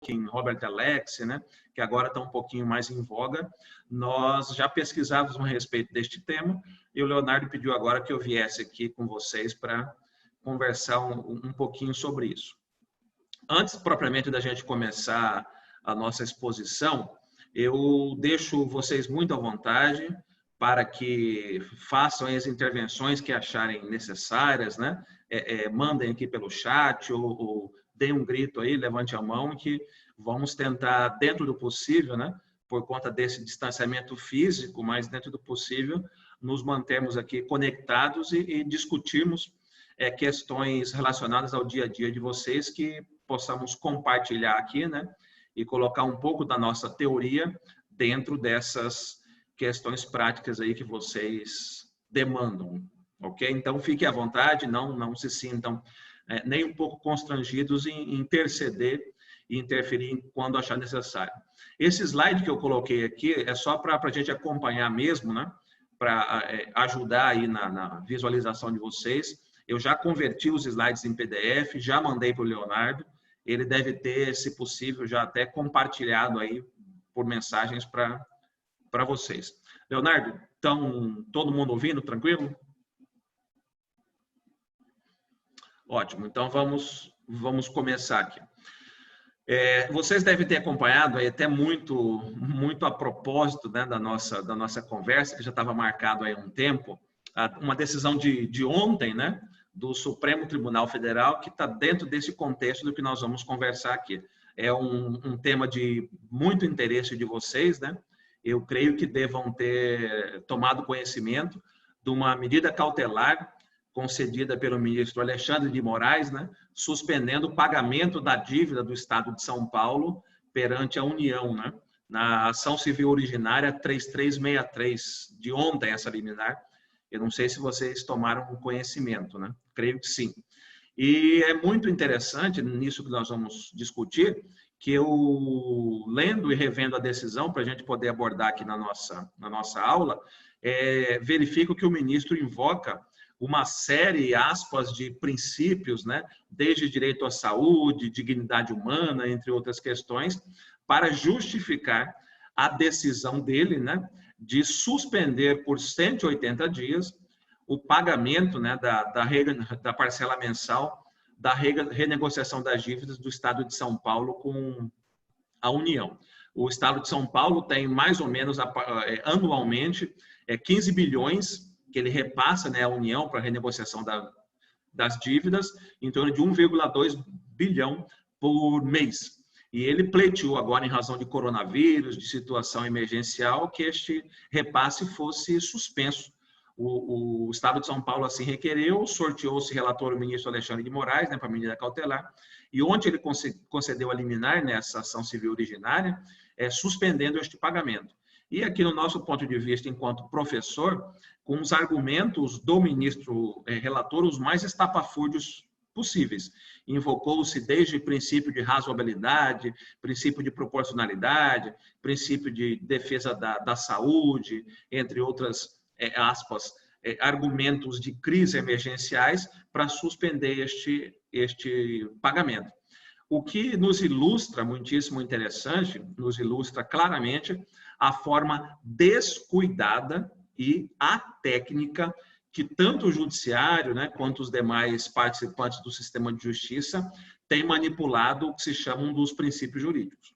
Dworkin, Robert Alexie, né, que agora está um pouquinho mais em voga. Nós já pesquisávamos a respeito deste tema e o Leonardo pediu agora que eu viesse aqui com vocês para conversar um pouquinho sobre isso. Antes, propriamente, da gente começar a nossa exposição, eu deixo vocês muito à vontade para que façam as intervenções que acharem necessárias, né? Mandem aqui pelo chat ou deem um grito aí, levante a mão, que vamos tentar, dentro do possível, né? Por conta desse distanciamento físico, mas dentro do possível, nos mantermos aqui conectados e discutirmos questões relacionadas ao dia a dia de vocês, que possamos compartilhar aqui, né? E colocar um pouco da nossa teoria dentro dessas questões práticas aí que vocês demandam, ok? Então, fiquem à vontade, não se sintam nem um pouco constrangidos em interceder e interferir quando achar necessário. Esse slide que eu coloquei aqui é só para a gente acompanhar mesmo, né? Para ajudar aí na visualização de vocês. Eu já converti os slides em PDF, já mandei para o Leonardo. Ele deve ter, se possível, já até compartilhado aí por mensagens para vocês. Leonardo, então, todo mundo ouvindo, tranquilo? Ótimo, então vamos começar aqui. Vocês devem ter acompanhado aí até muito a propósito, né, da nossa conversa, que já estava marcado aí há um tempo, uma decisão de ontem, né, do Supremo Tribunal Federal, que está dentro desse contexto do que nós vamos conversar aqui. É um tema de muito interesse de vocês, né? Eu creio que devam ter tomado conhecimento de uma medida cautelar concedida pelo ministro Alexandre de Moraes, né? Suspendendo o pagamento da dívida do Estado de São Paulo perante a União, né? Na ação civil originária 3363, de ontem, essa liminar. Eu não sei se vocês tomaram conhecimento, né? Creio que sim. E é muito interessante, nisso que nós vamos discutir, que eu, lendo e revendo a decisão, para a gente poder abordar aqui na nossa aula, verifico que o ministro invoca uma série, aspas, de princípios, né? Desde direito à saúde, dignidade humana, entre outras questões, para justificar a decisão dele, né, de suspender por 180 dias o pagamento, né, da parcela mensal da renegociação das dívidas do Estado de São Paulo com a União. O Estado de São Paulo tem mais ou menos anualmente 15 bilhões que ele repassa, né, à União para a renegociação das dívidas, em torno de 1,2 bilhão por mês. E ele pleiteou agora, em razão de coronavírus, de situação emergencial, que este repasse fosse suspenso. O Estado de São Paulo assim requereu, sorteou-se relator o ministro Alexandre de Moraes, né, para a medida cautelar, e ontem ele concedeu a liminar nessa ação civil originária, suspendendo este pagamento. E aqui, no nosso ponto de vista, enquanto professor, com os argumentos do ministro relator, os mais estapafúrdios possíveis. Invocou-se desde o princípio de razoabilidade, princípio de proporcionalidade, princípio de defesa da saúde, entre outras, aspas, argumentos de crise emergenciais para suspender este pagamento. O que nos ilustra, muitíssimo interessante, nos ilustra claramente a forma descuidada e atécnica que tanto o judiciário, né, quanto os demais participantes do sistema de justiça têm manipulado o que se chama um dos princípios jurídicos.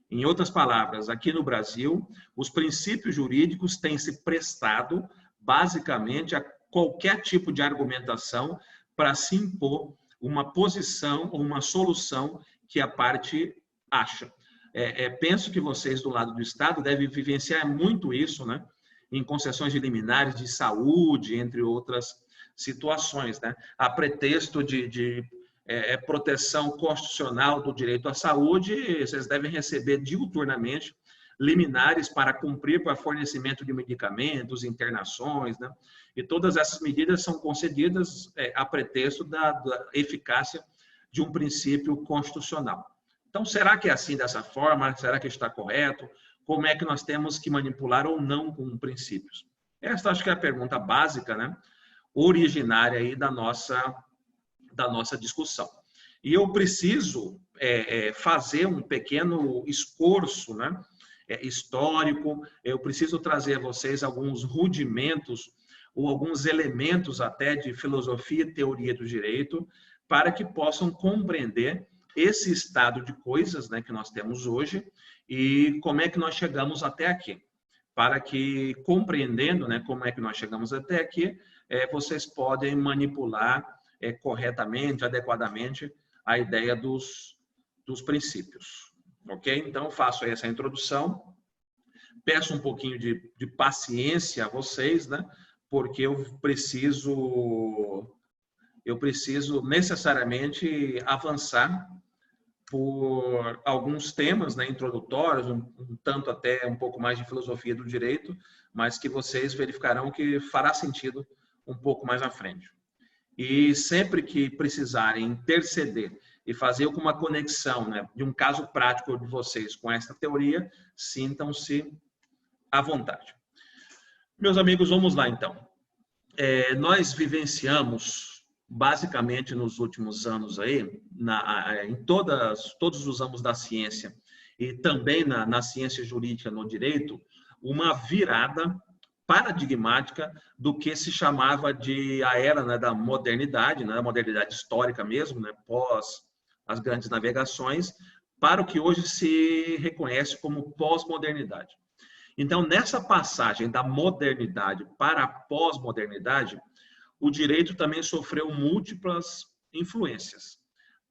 Em outras palavras, aqui no Brasil, os princípios jurídicos têm se prestado basicamente a qualquer tipo de argumentação para se impor uma posição ou uma solução que a parte acha. Penso que vocês do lado do Estado devem vivenciar muito isso, né? Em concessões de liminares de saúde, entre outras situações, né? A pretexto de proteção constitucional do direito à saúde, vocês devem receber diuturnamente liminares para cumprir para fornecimento de medicamentos, internações, né? E todas essas medidas são concedidas a pretexto da eficácia de um princípio constitucional. Então, será que é assim, dessa forma? Será que está correto? Como é que nós temos que manipular ou não com princípios? Esta acho que é a pergunta básica, né? Originária aí da nossa discussão. E eu preciso fazer um pequeno esforço, né, histórico, eu preciso trazer a vocês alguns rudimentos ou alguns elementos até de filosofia e teoria do direito para que possam compreender esse estado de coisas, né, que nós temos hoje e como é que nós chegamos até aqui. Para que, compreendendo, né, como é que nós chegamos até aqui, vocês podem manipular corretamente, adequadamente, a ideia dos princípios. Ok? Então, faço aí essa introdução. Peço um pouquinho de paciência a vocês, né? Porque eu preciso necessariamente avançar por alguns temas, né, introdutórios, um tanto até um pouco mais de filosofia do direito, mas que vocês verificarão que fará sentido um pouco mais à frente. E sempre que precisarem interceder e fazer alguma conexão, né, de um caso prático de vocês com esta teoria, sintam-se à vontade. Meus amigos, vamos lá então. Nós vivenciamos basicamente nos últimos anos aí, em todos os ramos da ciência e também na ciência jurídica, no direito, uma virada paradigmática do que se chamava de a era, né, da modernidade, né, da modernidade histórica mesmo, né, pós as grandes navegações, para o que hoje se reconhece como pós-modernidade. Então, nessa passagem da modernidade para a pós-modernidade, o direito também sofreu múltiplas influências,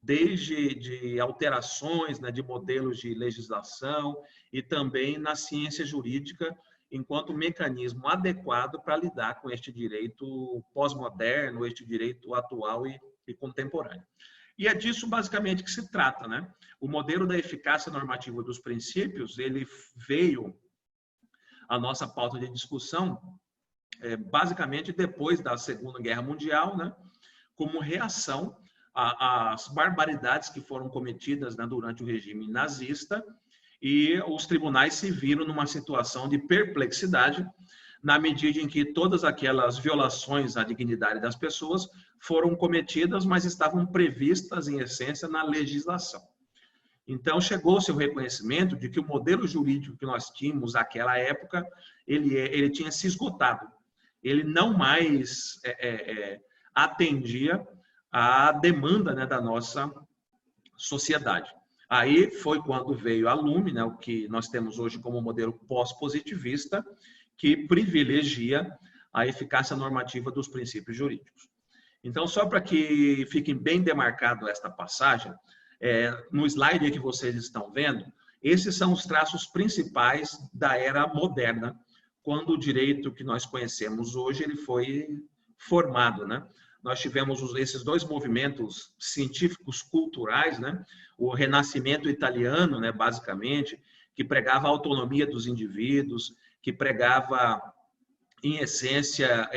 desde de alterações, né, de modelos de legislação e também na ciência jurídica, enquanto mecanismo adequado para lidar com este direito pós-moderno, este direito atual e contemporâneo. E é disso basicamente que se trata, né? O modelo da eficácia normativa dos princípios, ele veio à nossa pauta de discussão basicamente depois da Segunda Guerra Mundial, né, como reação às barbaridades que foram cometidas, né, durante o regime nazista, e os tribunais se viram numa situação de perplexidade, na medida em que todas aquelas violações à dignidade das pessoas foram cometidas, mas estavam previstas, em essência, na legislação. Então, chegou-se ao reconhecimento de que o modelo jurídico que nós tínhamos naquela época, ele tinha se esgotado. Ele não mais atendia à demanda, né, da nossa sociedade. Aí foi quando veio a Lume, né, o que nós temos hoje como modelo pós-positivista, que privilegia a eficácia normativa dos princípios jurídicos. Então, só para que fique bem demarcado esta passagem, no slide que vocês estão vendo, esses são os traços principais da era moderna, quando o direito que nós conhecemos hoje ele foi formado, né? Nós tivemos esses dois movimentos científicos culturais, né? O Renascimento italiano, né, basicamente, que pregava a autonomia dos indivíduos, que pregava, em essência,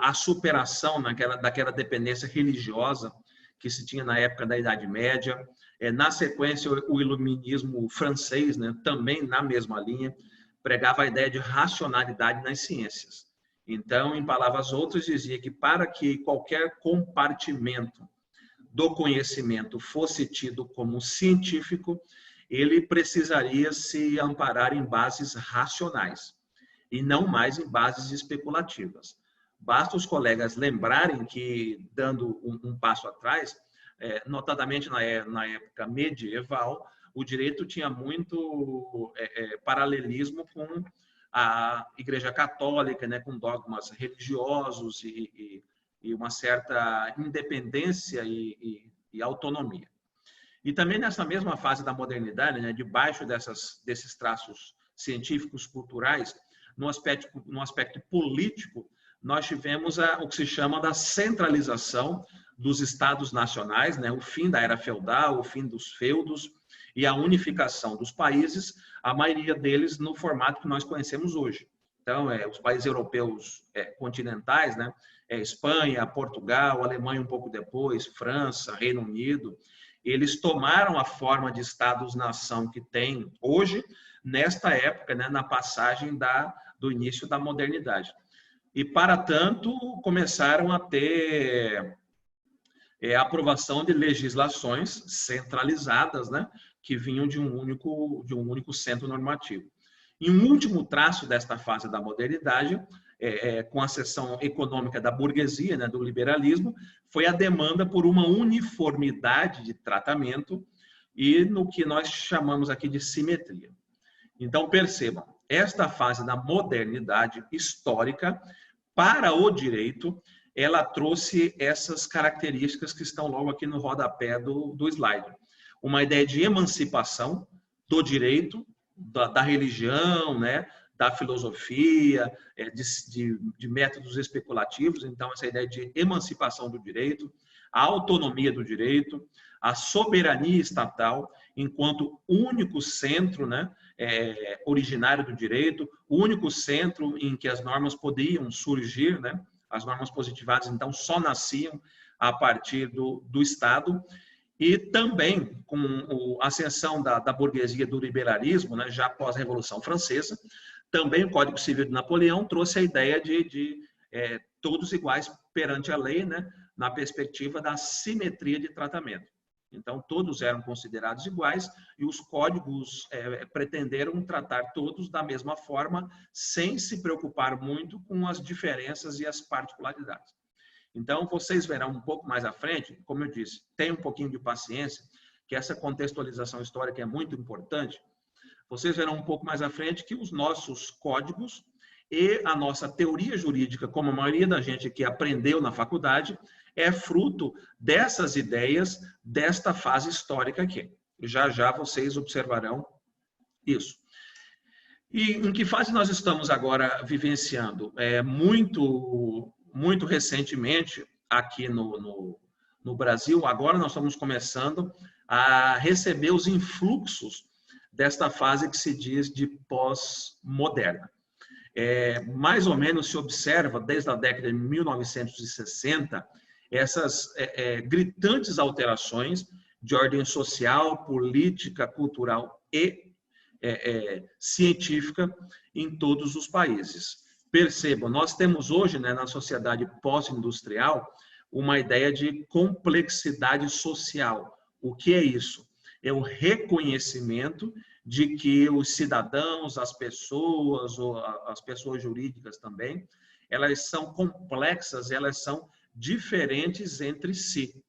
a superação daquela dependência religiosa que se tinha na época da Idade Média. Na sequência, o iluminismo francês, né, também na mesma linha, pregava a ideia de racionalidade nas ciências. Então, em palavras outras, dizia que para que qualquer compartimento do conhecimento fosse tido como científico, ele precisaria se amparar em bases racionais e não mais em bases especulativas. Basta os colegas lembrarem que, dando um passo atrás, notadamente na época medieval, o direito tinha muito paralelismo com a Igreja Católica, né, com dogmas religiosos e uma certa independência e autonomia. E também nessa mesma fase da modernidade, né, debaixo desses traços científicos, culturais, no aspecto político, nós tivemos o que se chama da centralização dos estados nacionais, né, o fim da era feudal, o fim dos feudos e a unificação dos países, a maioria deles no formato que nós conhecemos hoje. Então, os países europeus continentais, né, Espanha, Portugal, Alemanha um pouco depois, França, Reino Unido, eles tomaram a forma de estados-nação que tem hoje, nesta época, né, na passagem do início da modernidade. E, para tanto, começaram a ter a aprovação de legislações centralizadas, né, que vinham de um único centro normativo. E um último traço desta fase da modernidade, com a seção econômica da burguesia, né, do liberalismo, foi a demanda por uma uniformidade de tratamento e no que nós chamamos aqui de simetria. Então, percebam, esta fase da modernidade histórica para o direito, ela trouxe essas características que estão logo aqui no rodapé do slide. Uma ideia de emancipação do direito, da religião, né, da filosofia, de métodos especulativos. Então, essa ideia de emancipação do direito, a autonomia do direito, a soberania estatal enquanto único centro, né, originário do direito, o único centro em que as normas podiam surgir, né, as normas positivadas, então, só nasciam a partir do Estado. E também com a ascensão da burguesia, do liberalismo, né, já após a Revolução Francesa, também o Código Civil de Napoleão trouxe a ideia de todos iguais perante a lei, né, na perspectiva da simetria de tratamento. Então, todos eram considerados iguais e os códigos pretenderam tratar todos da mesma forma, sem se preocupar muito com as diferenças e as particularidades. Então, vocês verão um pouco mais à frente, como eu disse, tenham um pouquinho de paciência, que essa contextualização histórica é muito importante. Vocês verão um pouco mais à frente que os nossos códigos e a nossa teoria jurídica, como a maioria da gente que aprendeu na faculdade, é fruto dessas ideias, desta fase histórica aqui. Já já vocês observarão isso. E em que fase nós estamos agora vivenciando? Muito recentemente, aqui no Brasil, agora nós estamos começando a receber os influxos desta fase que se diz de pós-moderna. Mais ou menos se observa, desde a década de 1960, essas gritantes alterações de ordem social, política, cultural e científica em todos os países. Percebam, nós temos hoje, né, na sociedade pós-industrial, uma ideia de complexidade social. O que é isso? É o reconhecimento de que os cidadãos, as pessoas, ou as pessoas jurídicas também, elas são complexas, elas são diferentes entre si.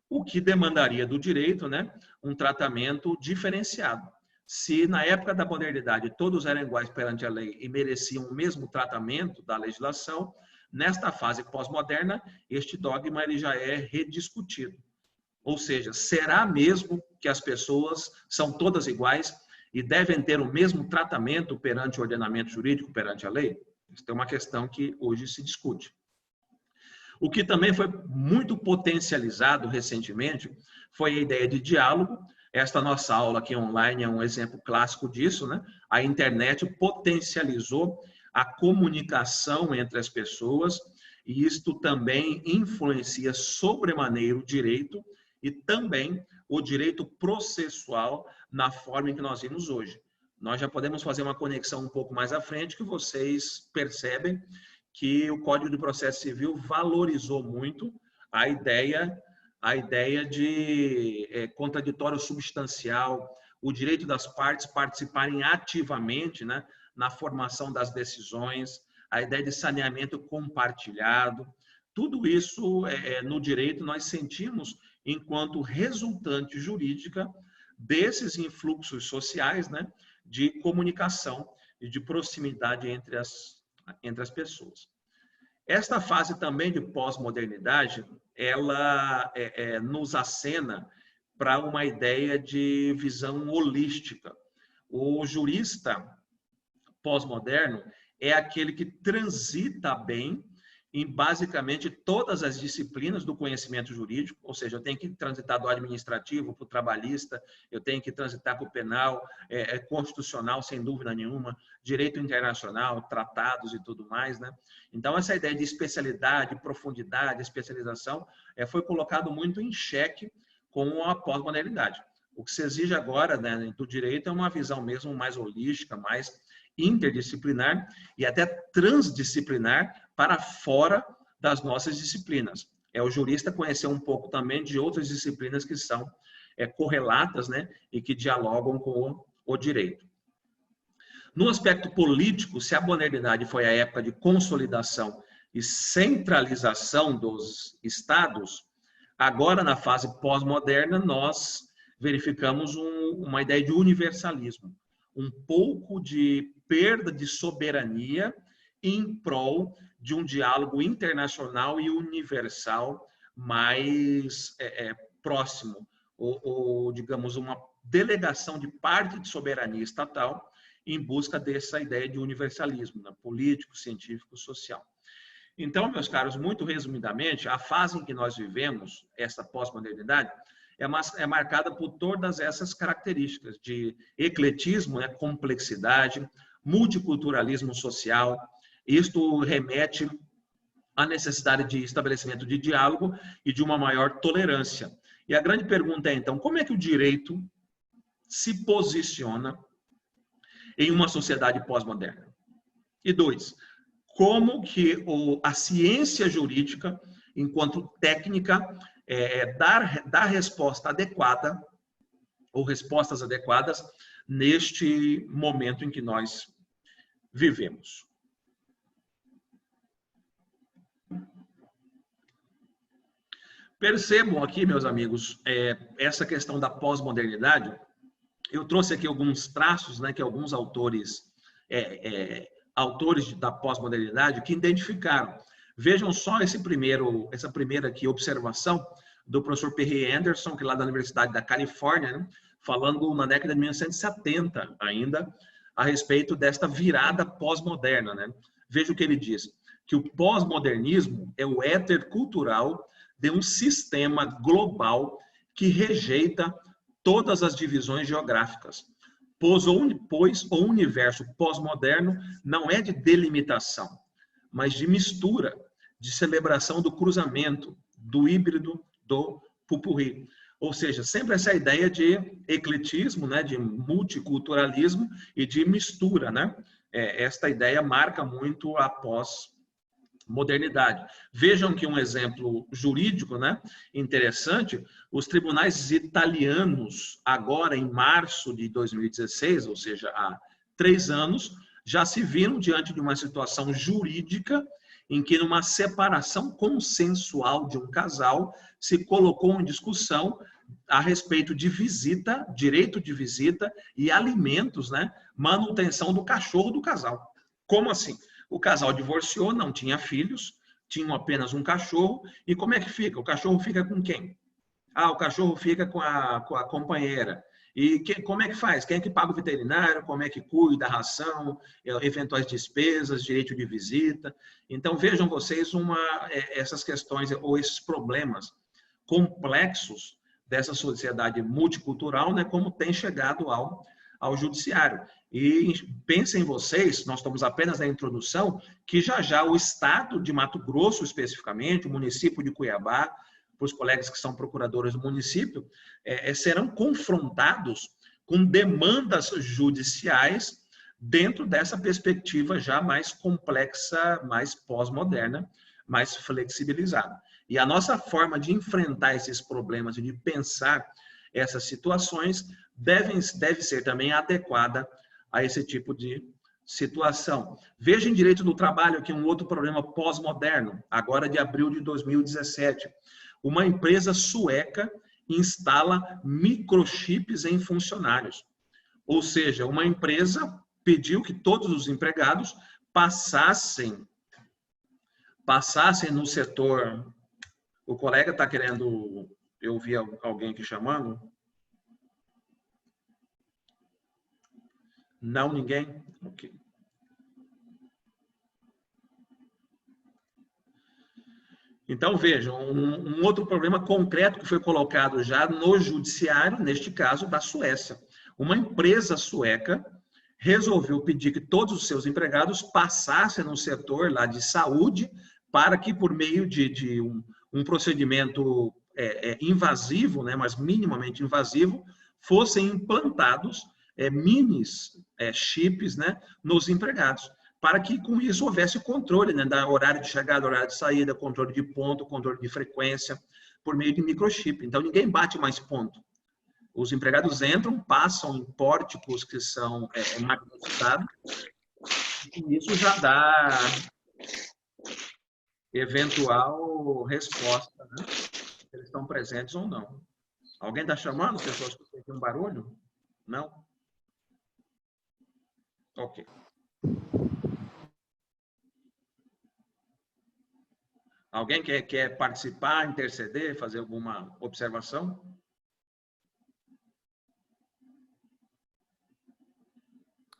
O que demandaria do direito, né, um tratamento diferenciado. Se na época da modernidade todos eram iguais perante a lei e mereciam o mesmo tratamento da legislação, nesta fase pós-moderna, este dogma ele já é rediscutido. Ou seja, será mesmo que as pessoas são todas iguais e devem ter o mesmo tratamento perante o ordenamento jurídico, perante a lei? Isso é uma questão que hoje se discute. O que também foi muito potencializado recentemente foi a ideia de diálogo. Esta nossa aula aqui online é um exemplo clássico disso, né? A internet potencializou a comunicação entre as pessoas e isto também influencia sobremaneira o direito e também o direito processual na forma em que nós vimos hoje. Nós já podemos fazer uma conexão um pouco mais à frente, que vocês percebem que o Código de Processo Civil valorizou muito a ideia de contraditório substancial, o direito das partes participarem ativamente, né, na formação das decisões, a ideia de saneamento compartilhado. Tudo isso, no direito, nós sentimos enquanto resultante jurídica desses influxos sociais, né, de comunicação e de proximidade entre as pessoas. Esta fase também de pós-modernidade, ela nos acena para uma ideia de visão holística. O jurista pós-moderno é aquele que transita bem em basicamente todas as disciplinas do conhecimento jurídico, ou seja, eu tenho que transitar do administrativo para o trabalhista, eu tenho que transitar para o penal, constitucional, sem dúvida nenhuma, direito internacional, tratados e tudo mais, né? Então, essa ideia de especialidade, profundidade, especialização, foi colocado muito em xeque com a pós-modernidade. O que se exige agora, né, do direito é uma visão mesmo mais holística, mais interdisciplinar e até transdisciplinar para fora das nossas disciplinas. o jurista conhecer um pouco também de outras disciplinas que são correlatas, né, e que dialogam com o direito. No aspecto político, se a modernidade foi a época de consolidação e centralização dos estados, agora na fase pós-moderna nós verificamos uma ideia de universalismo, um pouco de perda de soberania em prol de um diálogo internacional e universal mais próximo, ou digamos, uma delegação de parte de soberania estatal em busca dessa ideia de universalismo, né, político, científico, social. Então, meus caros, muito resumidamente, a fase em que nós vivemos, essa pós-modernidade, é marcada por todas essas características de ecletismo, né, complexidade, multiculturalismo social. Isto remete à necessidade de estabelecimento de diálogo e de uma maior tolerância. E a grande pergunta é, então, como é que o direito se posiciona em uma sociedade pós-moderna? E 2, como que a ciência jurídica, enquanto técnica, dá resposta adequada ou respostas adequadas neste momento em que nós vivemos. Percebam aqui, meus amigos, essa questão da pós-modernidade. Eu trouxe aqui alguns traços, né, que alguns autores da pós-modernidade que identificaram. Vejam só essa primeira aqui observação do professor Perry Anderson, que é lá da Universidade da Califórnia, né, falando na década de 1970 ainda, a respeito desta virada pós-moderna, né? Veja o que ele diz, que o pós-modernismo é o éter cultural de um sistema global que rejeita todas as divisões geográficas, pois o universo pós-moderno não é de delimitação, mas de mistura, de celebração do cruzamento, do híbrido, do pupurri. Ou seja, sempre essa ideia de ecletismo, né, de multiculturalismo e de mistura, né? Esta ideia marca muito a pós-modernidade. Vejam que um exemplo jurídico, né, interessante, os tribunais italianos, agora em março de 2016, ou seja, há 3 anos, já se viram diante de uma situação jurídica em que, numa separação consensual de um casal, se colocou em discussão a respeito de visita, direito de visita e alimentos, né, manutenção do cachorro do casal. Como assim? O casal divorciou, não tinha filhos, tinham apenas um cachorro, e como é que fica? O cachorro fica com quem? O cachorro fica com a companheira. E como é que faz? Quem é que paga o veterinário? Como é que cuida da ração? Eventuais despesas, direito de visita. Então, vejam vocês essas questões ou esses problemas complexos dessa sociedade multicultural, né, como tem chegado ao judiciário. E pensem vocês, nós estamos apenas na introdução, que já o estado de Mato Grosso, especificamente, o município de Cuiabá, para os colegas que são procuradores do município, serão confrontados com demandas judiciais dentro dessa perspectiva já mais complexa, mais pós-moderna, mais flexibilizada. E a nossa forma de enfrentar esses problemas e de pensar essas situações deve ser também adequada a esse tipo de situação. Veja em direito do trabalho aqui um outro problema pós-moderno, agora de abril de 2017. Uma empresa sueca instala microchips em funcionários. Ou seja, uma empresa pediu que todos os empregados passassem no setor... O colega está querendo... Eu vi alguém aqui chamando. Não, ninguém? Ok. Então, vejam, um outro problema concreto que foi colocado já no judiciário, neste caso, da Suécia. Uma empresa sueca resolveu pedir que todos os seus empregados passassem no setor lá de saúde para que, por meio de um procedimento invasivo, né, mas minimamente invasivo, fossem implantados chips, né, nos empregados, para que com isso houvesse controle, né, da horário de chegada, horário de saída, controle de ponto, controle de frequência, por meio de microchip. Então, ninguém bate mais ponto. Os empregados entram, passam em pórticos que são magnetizados, e isso já dá eventual resposta, né, se eles estão presentes ou não. Alguém está chamando? Pessoas que têm um barulho? Não? Ok. Alguém quer participar, interceder, fazer alguma observação?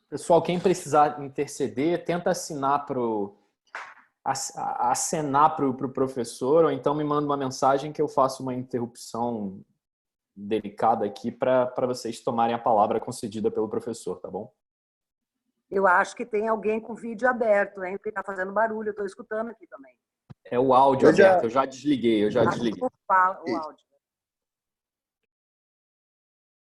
Pessoal, quem precisar interceder, tenta acenar para o professor, ou então me manda uma mensagem que eu faço uma interrupção delicada aqui para vocês tomarem a palavra concedida pelo professor, tá bom? Eu acho que tem alguém com vídeo aberto, hein? Porque está fazendo barulho, eu estou escutando aqui também. É o áudio aberto, eu já desliguei, O áudio.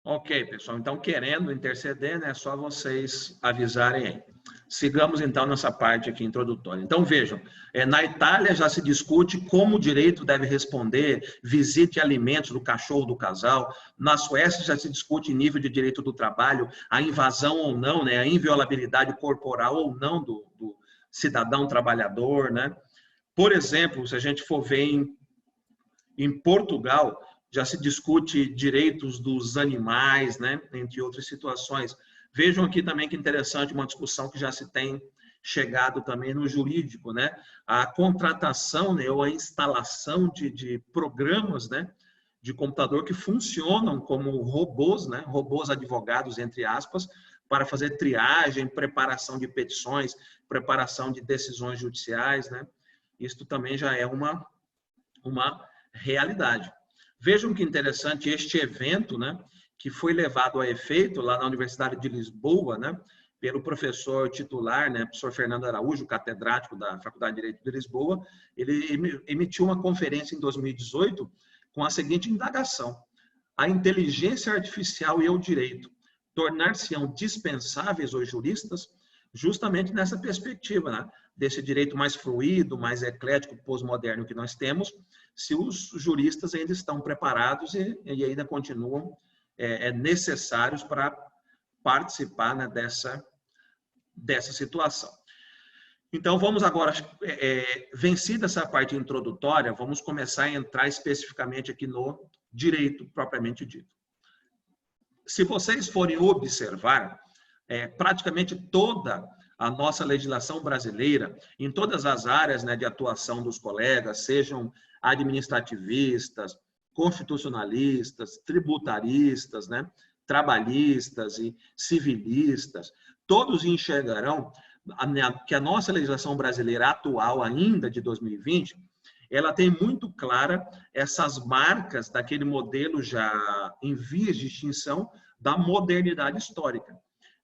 Ok, pessoal. Então, querendo interceder, né, é só vocês avisarem aí. Sigamos, então, nessa parte aqui introdutória. Então, vejam, na Itália já se discute como o direito deve responder, visite alimentos do cachorro do casal. Na Suécia já se discute nível de direito do trabalho, a invasão ou não, né, a inviolabilidade corporal ou não do cidadão trabalhador, né? Por exemplo, se a gente for ver em Portugal, já se discute direitos dos animais, né, entre outras situações. Vejam aqui também que interessante uma discussão que já se tem chegado também no jurídico, né? A contratação, né, ou a instalação de programas, né, de computador que funcionam como robôs, né, robôs advogados, entre aspas, para fazer triagem, preparação de petições, preparação de decisões judiciais, né? Isto também já é uma realidade. Vejam que interessante este evento, né, que foi levado a efeito lá na Universidade de Lisboa, né, pelo professor titular, né, professor Fernando Araújo, catedrático da Faculdade de Direito de Lisboa. Ele emitiu uma conferência em 2018 com a seguinte indagação: a inteligência artificial e o direito tornar-se-ão dispensáveis aos juristas? Justamente nessa perspectiva, né, desse direito mais fluido, mais eclético, pós-moderno que nós temos, se os juristas ainda estão preparados e ainda continuam necessários para participar, né, dessa situação. Então, vamos agora, vencida essa parte introdutória, vamos começar a entrar especificamente aqui no direito propriamente dito. Se vocês forem observar, praticamente toda a nossa legislação brasileira, em todas as áreas, né, de atuação dos colegas, sejam administrativistas, constitucionalistas, tributaristas, né, trabalhistas e civilistas, todos enxergarão que a nossa legislação brasileira atual, ainda de 2020, ela tem muito clara essas marcas daquele modelo já em vias de extinção da modernidade histórica.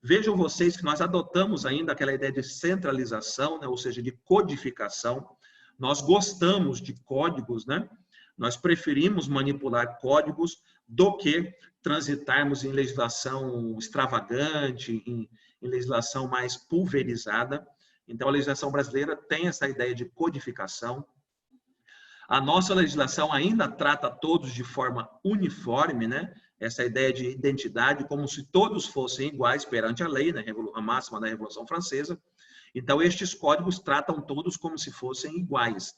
Vejam vocês que nós adotamos ainda aquela ideia de centralização, né, ou seja, de codificação. Nós gostamos de códigos, né? Nós preferimos manipular códigos do que transitarmos em legislação extravagante, em legislação mais pulverizada. Então, a legislação brasileira tem essa ideia de codificação. A nossa legislação ainda trata todos de forma uniforme, né? Essa ideia de identidade, como se todos fossem iguais perante a lei, né? A máxima da Revolução Francesa. Então, estes códigos tratam todos como se fossem iguais.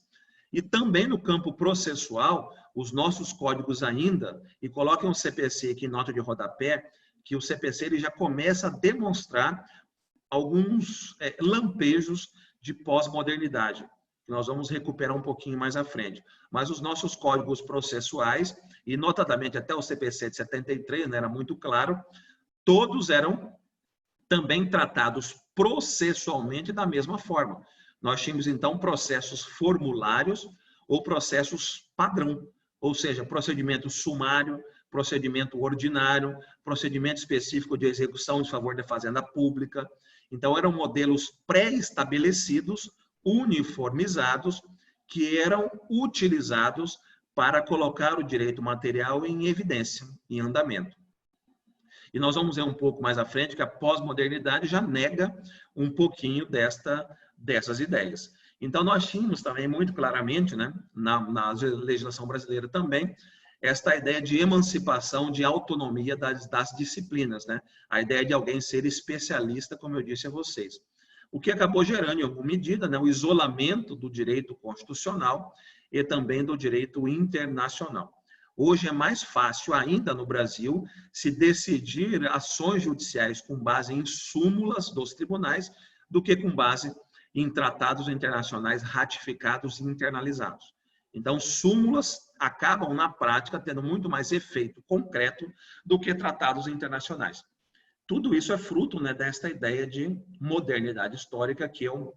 E também no campo processual, os nossos códigos ainda, e coloquem o CPC aqui em nota de rodapé, que o CPC ele já começa a demonstrar alguns lampejos de pós-modernidade, que nós vamos recuperar um pouquinho mais à frente. Mas os nossos códigos processuais, e notadamente até o CPC de 73, né, era muito claro, todos eram também tratados processualmente da mesma forma. Nós tínhamos, então, processos formulários ou processos padrão, ou seja, procedimento sumário, procedimento ordinário, procedimento específico de execução em favor da fazenda pública. Então, eram modelos pré-estabelecidos, uniformizados, que eram utilizados para colocar o direito material em evidência, em andamento. E nós vamos ver um pouco mais à frente que a pós-modernidade já nega um pouquinho dessas ideias. Então, nós tínhamos também muito claramente, né, na legislação brasileira também, esta ideia de emancipação, de autonomia das disciplinas, né? A ideia de alguém ser especialista, como eu disse a vocês. O que acabou gerando, em alguma medida, né, o isolamento do direito constitucional e também do direito internacional. Hoje é mais fácil ainda no Brasil se decidir ações judiciais com base em súmulas dos tribunais do que com base em tratados internacionais ratificados e internalizados. Então, súmulas acabam, na prática, tendo muito mais efeito concreto do que tratados internacionais. Tudo isso é fruto, né, desta ideia de modernidade histórica que eu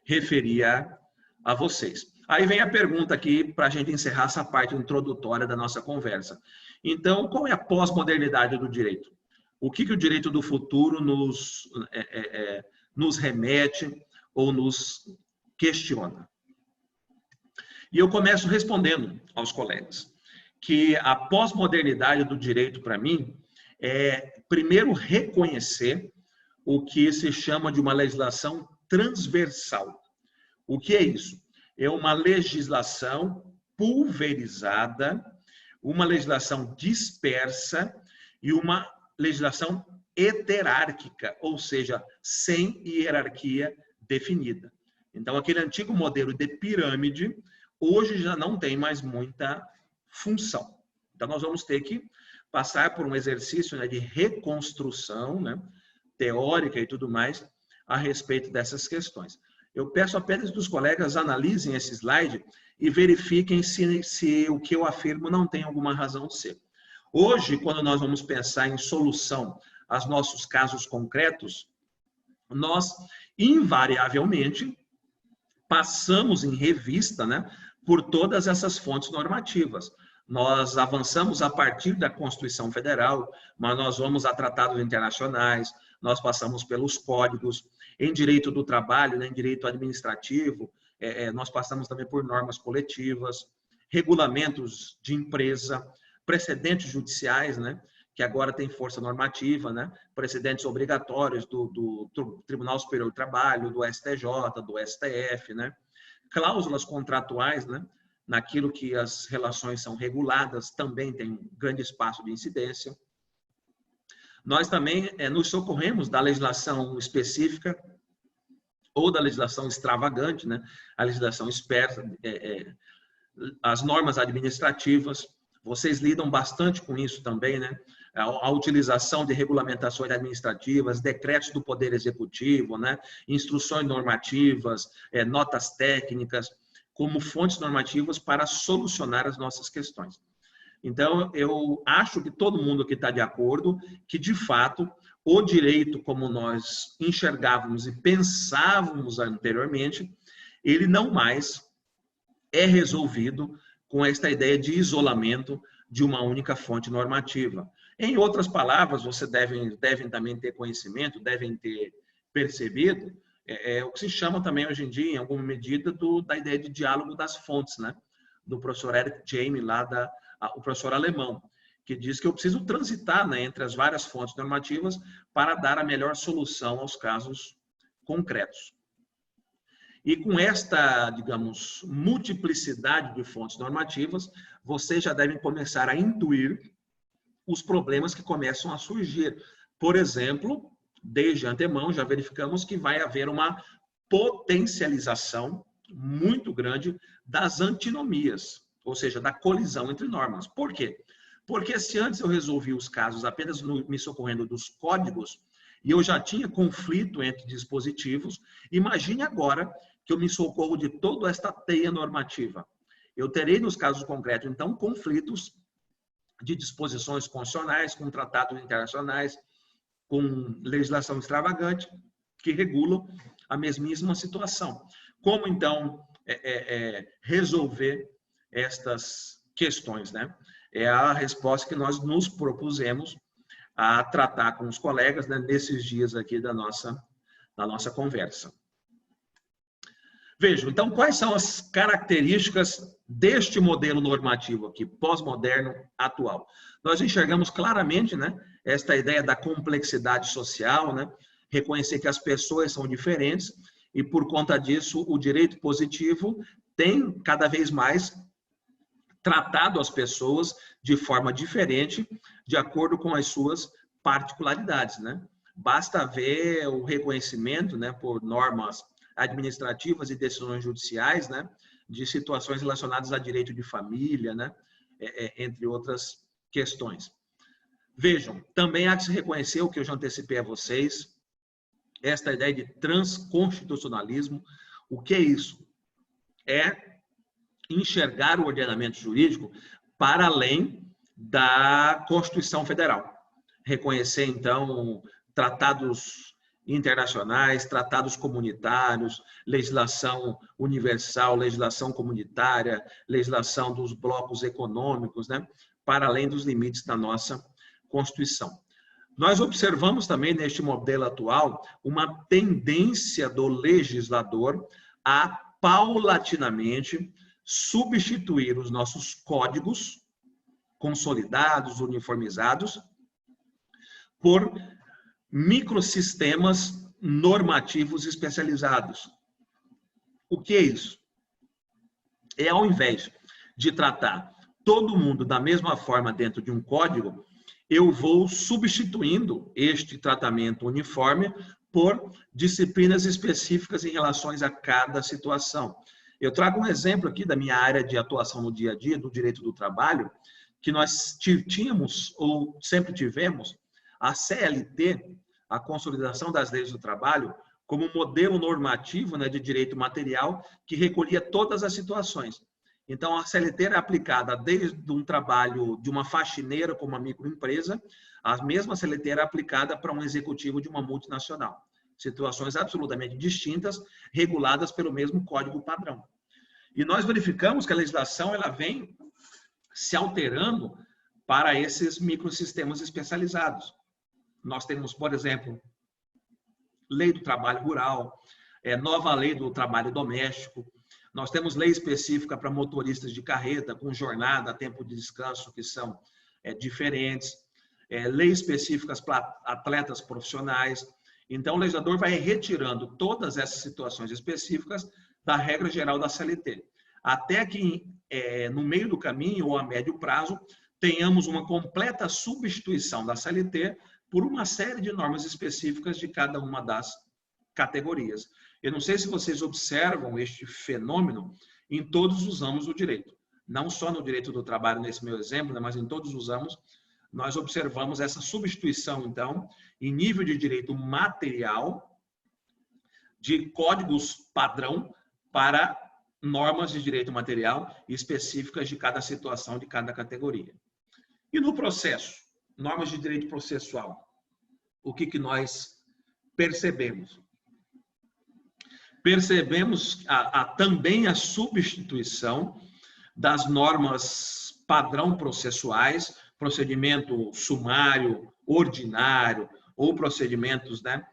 referia a vocês. Aí vem a pergunta aqui para a gente encerrar essa parte introdutória da nossa conversa. Então, qual é a pós-modernidade do direito? O que o direito do futuro nos remete ou nos questiona? E eu começo respondendo aos colegas que a pós-modernidade do direito, para mim, é primeiro reconhecer o que se chama de uma legislação transversal. O que é isso? É uma legislação pulverizada, uma legislação dispersa e uma legislação heterárquica, ou seja, sem hierarquia definida. Então, aquele antigo modelo de pirâmide, hoje já não tem mais muita função. Então, nós vamos ter que passar por um exercício, né, de reconstrução, né, teórica e tudo mais, a respeito dessas questões. Eu peço apenas que os colegas analisem esse slide e verifiquem se o que eu afirmo não tem alguma razão de ser. Hoje, quando nós vamos pensar em solução aos nossos casos concretos, nós, invariavelmente, passamos em revista, né, por todas essas fontes normativas. Nós avançamos a partir da Constituição Federal, mas nós vamos a tratados internacionais, nós passamos pelos códigos, em direito do trabalho, né, em direito administrativo, nós passamos também por normas coletivas, regulamentos de empresa, precedentes judiciais, né, que agora tem força normativa, né, precedentes obrigatórios do Tribunal Superior do Trabalho, do STJ, do STF, né, cláusulas contratuais, né, naquilo que as relações são reguladas, também tem um grande espaço de incidência. Nós também nos socorremos da legislação específica ou da legislação extravagante, né? A legislação esperta, as normas administrativas. Vocês lidam bastante com isso também, né? A utilização de regulamentações administrativas, decretos do Poder Executivo, né? Instruções normativas, notas técnicas, como fontes normativas para solucionar as nossas questões. Então, eu acho que todo mundo aqui está de acordo que, de fato, o direito, como nós enxergávamos e pensávamos anteriormente, ele não mais é resolvido com esta ideia de isolamento de uma única fonte normativa. Em outras palavras, vocês devem também ter conhecimento, devem ter percebido, o que se chama também hoje em dia, em alguma medida, da ideia de diálogo das fontes, né? Do professor Eric Jaime, o professor alemão, que diz que eu preciso transitar, né, entre as várias fontes normativas para dar a melhor solução aos casos concretos. E com esta, digamos, multiplicidade de fontes normativas, vocês já devem começar a intuir os problemas que começam a surgir. Por exemplo, desde antemão, já verificamos que vai haver uma potencialização muito grande das antinomias, ou seja, da colisão entre normas. Por quê? Porque se antes eu resolvi os casos apenas me socorrendo dos códigos, e eu já tinha conflito entre dispositivos, imagine agora que eu me socorro de toda esta teia normativa. Eu terei, nos casos concretos, então, conflitos de disposições constitucionais, com tratados internacionais, com legislação extravagante, que regulam a mesmíssima situação. Como, então, resolver estas questões, né? É a resposta que nós nos propusemos a tratar com os colegas, né, nesses dias aqui da nossa conversa. Vejam, então, quais são as características deste modelo normativo aqui, pós-moderno, atual? Nós enxergamos claramente, né, esta ideia da complexidade social, né, reconhecer que as pessoas são diferentes e, por conta disso, o direito positivo tem cada vez mais tratado as pessoas de forma diferente, de acordo com as suas particularidades, né? Basta ver o reconhecimento, né, por normas administrativas e decisões judiciais, né, de situações relacionadas a direito de família, né, entre outras questões. Vejam, também há que se reconhecer o que eu já antecipei a vocês, esta ideia de transconstitucionalismo. O que é isso? É enxergar o ordenamento jurídico para além da Constituição Federal. Reconhecer, então, tratados internacionais, tratados comunitários, legislação universal, legislação comunitária, legislação dos blocos econômicos, né, para além dos limites da nossa Constituição. Nós observamos também, neste modelo atual, uma tendência do legislador a paulatinamente substituir os nossos códigos consolidados, uniformizados, por microsistemas normativos especializados. O que é isso? É, ao invés de tratar todo mundo da mesma forma dentro de um código, eu vou substituindo este tratamento uniforme por disciplinas específicas em relação a cada situação. Eu trago um exemplo aqui da minha área de atuação no dia a dia, do direito do trabalho, que nós tínhamos, ou sempre tivemos, a CLT, a Consolidação das Leis do Trabalho, como modelo normativo, né, de direito material que recolhia todas as situações. Então, a CLT era aplicada desde um trabalho de uma faxineira como uma microempresa, a mesma CLT era aplicada para um executivo de uma multinacional. Situações absolutamente distintas, reguladas pelo mesmo código padrão. E nós verificamos que a legislação ela vem se alterando para esses microsistemas especializados. Nós temos, por exemplo, lei do trabalho rural, nova lei do trabalho doméstico, nós temos lei específica para motoristas de carreta, com jornada, tempo de descanso, que são diferentes, leis específicas para atletas profissionais. Então, o legislador vai retirando todas essas situações específicas da regra geral da CLT, até que, no meio do caminho ou a médio prazo, tenhamos uma completa substituição da CLT por uma série de normas específicas de cada uma das categorias. Eu não sei se vocês observam este fenômeno em todos os ramos do direito. Não só no direito do trabalho, nesse meu exemplo, né, mas em todos os ramos, nós observamos essa substituição, então, em nível de direito material, de códigos padrão para normas de direito material específicas de cada situação, de cada categoria. E no processo? Normas de direito processual. O que nós percebemos? Percebemos também a substituição das normas padrão processuais, procedimento sumário, ordinário, ou procedimentos, né,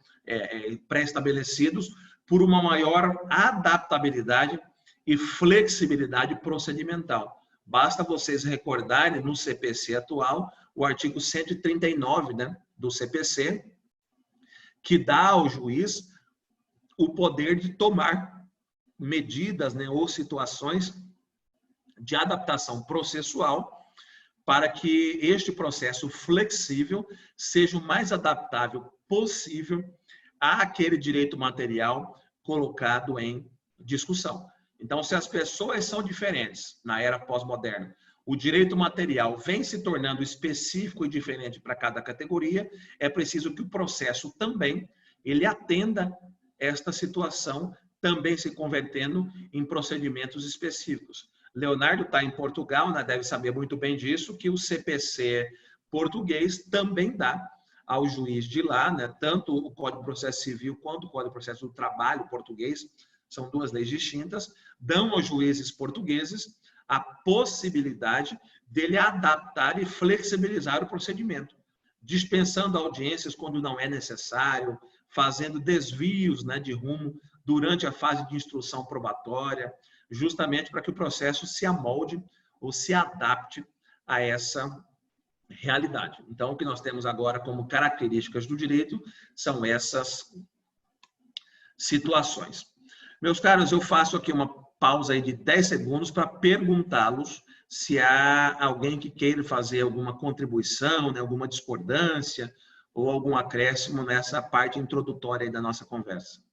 pré-estabelecidos, por uma maior adaptabilidade e flexibilidade procedimental. Basta vocês recordarem no CPC atual, o artigo 139, né, do CPC, que dá ao juiz o poder de tomar medidas, né, ou situações de adaptação processual para que este processo flexível seja o mais adaptável possível àquele direito material colocado em discussão. Então, se as pessoas são diferentes na era pós-moderna, o direito material vem se tornando específico e diferente para cada categoria, é preciso que o processo também ele atenda esta situação, também se convertendo em procedimentos específicos. Leonardo está em Portugal, né, deve saber muito bem disso, que o CPC português também dá ao juiz de lá, né, tanto o Código de Processo Civil quanto o Código de Processo do Trabalho português, são duas leis distintas, dão aos juízes portugueses a possibilidade dele adaptar e flexibilizar o procedimento, dispensando audiências quando não é necessário, fazendo desvios, né, de rumo durante a fase de instrução probatória, justamente para que o processo se amolde ou se adapte a essa realidade. Então, o que nós temos agora como características do direito são essas situações. Meus caros, eu faço aqui uma pausa aí de 10 segundos para perguntá-los se há alguém que queira fazer alguma contribuição, né, alguma discordância ou algum acréscimo nessa parte introdutória aí da nossa conversa.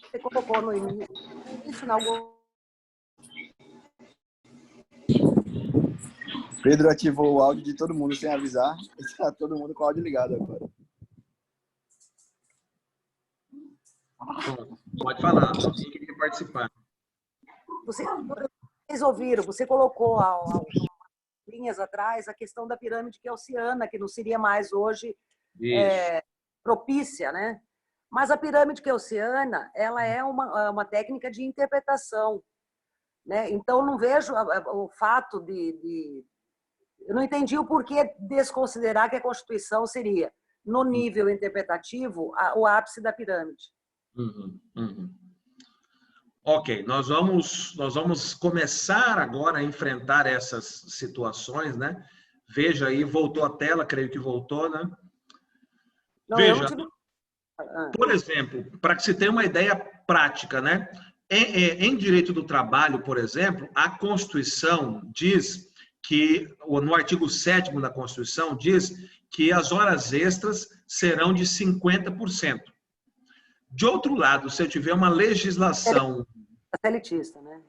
Você colocou no início, Pedro ativou o áudio de todo mundo sem avisar. Está todo mundo com o áudio ligado agora. Pode falar, quem queria participar. Vocês ouviram, você colocou linhas atrás a questão da pirâmide keynesiana, que não seria mais hoje propícia, né? Mas a pirâmide keynesiana, ela é uma técnica de interpretação, né? Então, não vejo o fato de... Eu não entendi o porquê desconsiderar que a Constituição seria, no nível interpretativo, o ápice da pirâmide. Ok, nós vamos começar agora a enfrentar essas situações, né? Veja aí, voltou a tela, creio que voltou, né? Não, veja, por exemplo, para que se tenha uma ideia prática, né? Em direito do trabalho, por exemplo, a Constituição diz que, no artigo 7º da Constituição, diz que as horas extras serão de 50%. De outro lado, se eu tiver uma legislação... Elitista, né?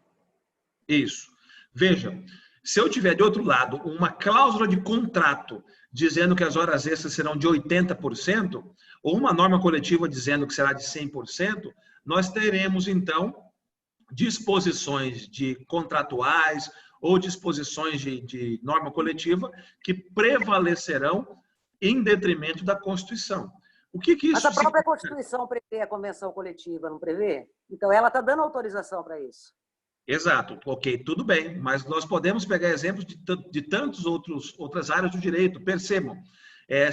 Isso. Veja, se eu tiver, de outro lado, uma cláusula de contrato dizendo que as horas extras serão de 80%, ou uma norma coletiva dizendo que será de 100%, nós teremos, então, disposições contratuais ou disposições de norma coletiva que prevalecerão em detrimento da Constituição. O que isso Mas a própria Constituição prevê a convenção coletiva, não prevê? Então, ela está dando autorização para isso. Exato, ok, tudo bem, mas nós podemos pegar exemplos de tantas outras áreas do direito. Percebam,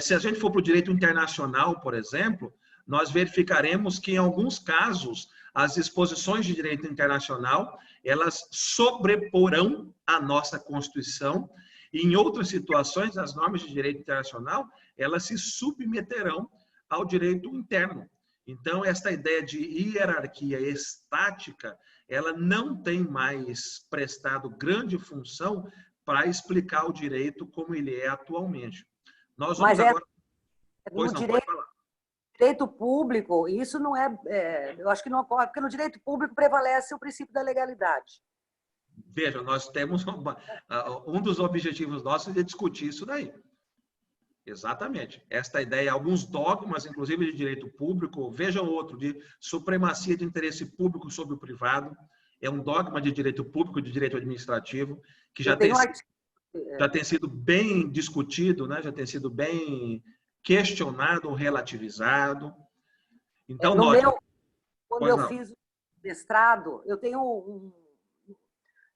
se a gente for para o direito internacional, por exemplo, nós verificaremos que, em alguns casos, as disposições de direito internacional, elas sobreporão a nossa Constituição, e em outras situações, as normas de direito internacional, elas se submeterão ao direito interno. Então, esta ideia de hierarquia estática, ela não tem mais prestado grande função para explicar o direito como ele é atualmente. Nós vamos agora... Pois não, pode falar. Direito público, isso não eu acho que não ocorre, porque no direito público prevalece o princípio da legalidade. Veja, nós temos um dos objetivos nossos é discutir isso daí. Exatamente. Esta ideia, alguns dogmas, inclusive de direito público, vejam outro, de supremacia de interesse público sobre o privado, é um dogma de direito público, de direito administrativo, que já tem sido bem discutido, né? Já tem sido bem questionado, relativizado. Então, quando eu fiz mestrado, eu tenho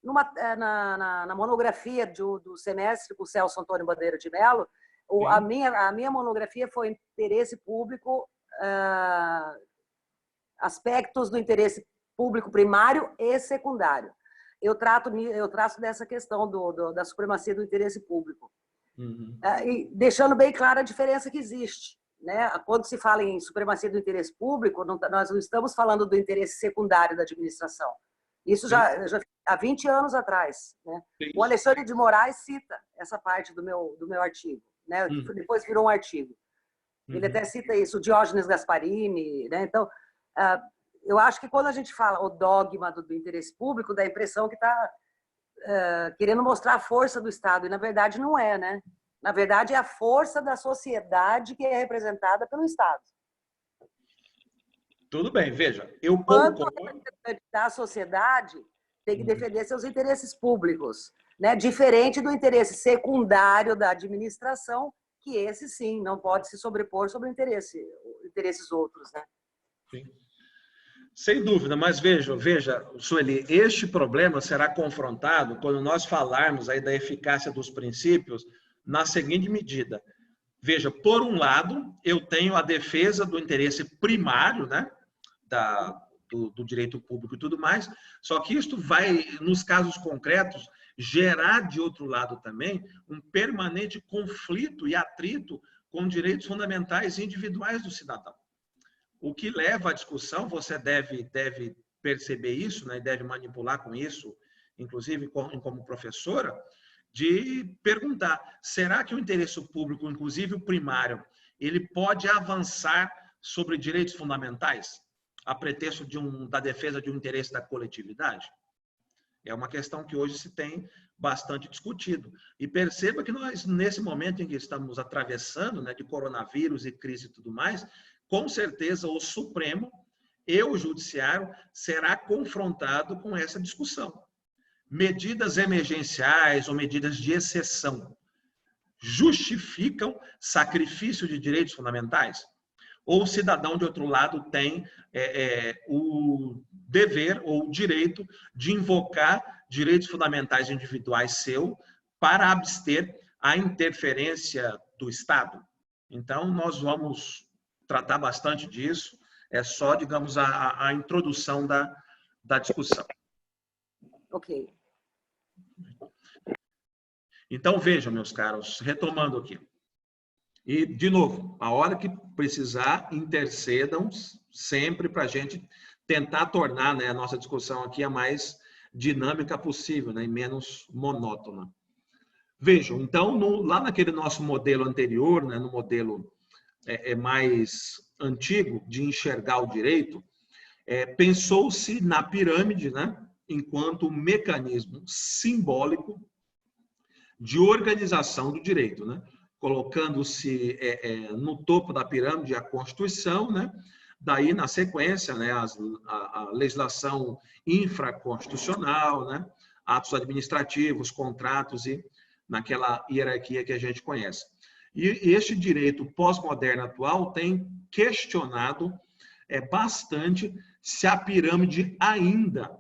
na monografia do semestre com o Celso Antônio Bandeira de Mello, a minha monografia foi interesse público, aspectos do interesse público primário e secundário. Eu trato dessa questão da supremacia do interesse público. E deixando bem clara a diferença que existe, né? Quando se fala em supremacia do interesse público, nós não estamos falando do interesse secundário da administração. Isso já há 20 anos atrás, né? O Alexandre de Moraes cita essa parte do meu artigo, né? Depois virou um artigo. Ele até cita isso, o Diógenes Gasparini, né? Então, eu acho que quando a gente fala o dogma do interesse público, dá a impressão que está querendo mostrar a força do Estado, e na verdade não é, né? Na verdade é a força da sociedade que é representada pelo Estado. Tudo bem, veja, eu concordo. Quanto representante da sociedade tem que defender seus interesses públicos, né? Diferente do interesse secundário da administração, que esse, sim, não pode se sobrepor sobre interesses outros, né? Sim. Sem dúvida, mas veja, Sueli, este problema será confrontado quando nós falarmos aí da eficácia dos princípios na seguinte medida. Veja, por um lado, eu tenho a defesa do interesse primário, né, do direito público e tudo mais, só que isto vai, nos casos concretos, gerar, de outro lado também, um permanente conflito e atrito com direitos fundamentais individuais do cidadão. O que leva à discussão, você deve perceber isso, né, e deve manipular com isso, inclusive como professora, de perguntar, será que o interesse público, inclusive o primário, ele pode avançar sobre direitos fundamentais, a pretexto da defesa de um interesse da coletividade? É uma questão que hoje se tem bastante discutido. E perceba que nós, nesse momento em que estamos atravessando, né, de coronavírus e crise e tudo mais, com certeza o Supremo e o Judiciário será confrontado com essa discussão. Medidas emergenciais ou medidas de exceção justificam sacrifício de direitos fundamentais? Ou o cidadão, de outro lado, tem o dever ou o direito de invocar direitos fundamentais individuais seu para abster a interferência do Estado? Então, nós vamos tratar bastante disso, é só, digamos, a introdução da discussão. Ok. Então, vejam, meus caros, retomando aqui. E, de novo, a hora que precisar, intercedam sempre para a gente tentar tornar, né, a nossa discussão aqui a mais dinâmica possível, né, e menos monótona. Vejam, então, lá naquele nosso modelo anterior, né, no modelo mais antigo de enxergar o direito, pensou-se na pirâmide, né, enquanto um mecanismo simbólico de organização do direito, né? Colocando-se no topo da pirâmide a Constituição, né? Daí, na sequência, né, a legislação infraconstitucional, né? Atos administrativos, contratos e naquela hierarquia que a gente conhece. E este direito pós-moderno atual tem questionado bastante se a pirâmide ainda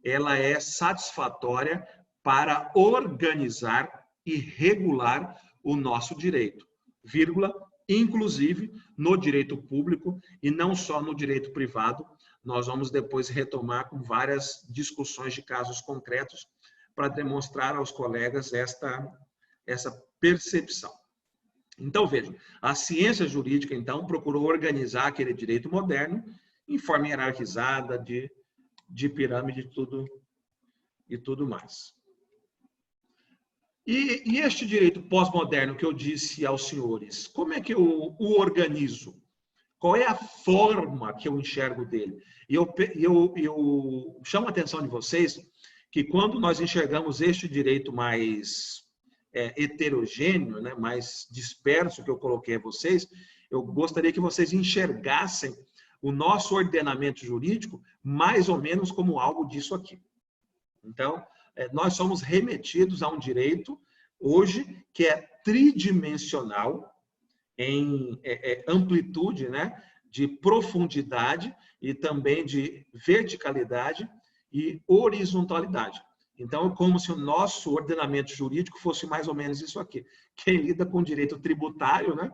ela é satisfatória para organizar e regular o nosso direito, vírgula, inclusive no direito público e não só no direito privado. Nós vamos depois retomar com várias discussões de casos concretos para demonstrar aos colegas essa percepção. Então, vejam, a ciência jurídica, então, procurou organizar aquele direito moderno em forma hierarquizada, de pirâmide e tudo mais. E este direito pós-moderno que eu disse aos senhores, como é que eu o organizo? Qual é a forma que eu enxergo dele? E eu chamo a atenção de vocês que quando nós enxergamos este direito mais heterogêneo, né, mais disperso que eu coloquei a vocês, eu gostaria que vocês enxergassem o nosso ordenamento jurídico mais ou menos como algo disso aqui. Então, nós somos remetidos a um direito, hoje, que é tridimensional, em amplitude, né, de profundidade e também de verticalidade e horizontalidade. Então, é como se o nosso ordenamento jurídico fosse mais ou menos isso aqui. Quem lida com direito tributário, né,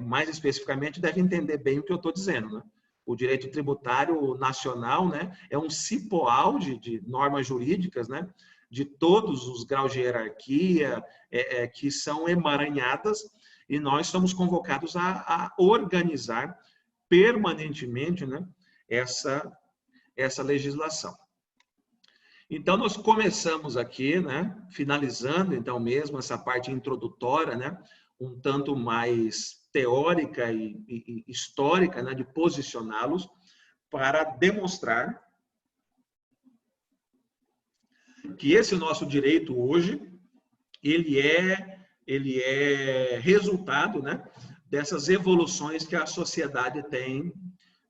mais especificamente, deve entender bem o que eu estou dizendo, né? O direito tributário nacional, né, é um cipoal de normas jurídicas, né, de todos os graus de hierarquia que são emaranhadas, e nós somos convocados a organizar permanentemente, né, essa legislação. Então, nós começamos aqui, né, finalizando, então, mesmo essa parte introdutória, né, um tanto mais teórica e histórica, né, de posicioná-los para demonstrar que esse nosso direito hoje, ele é resultado, né, dessas evoluções que a sociedade tem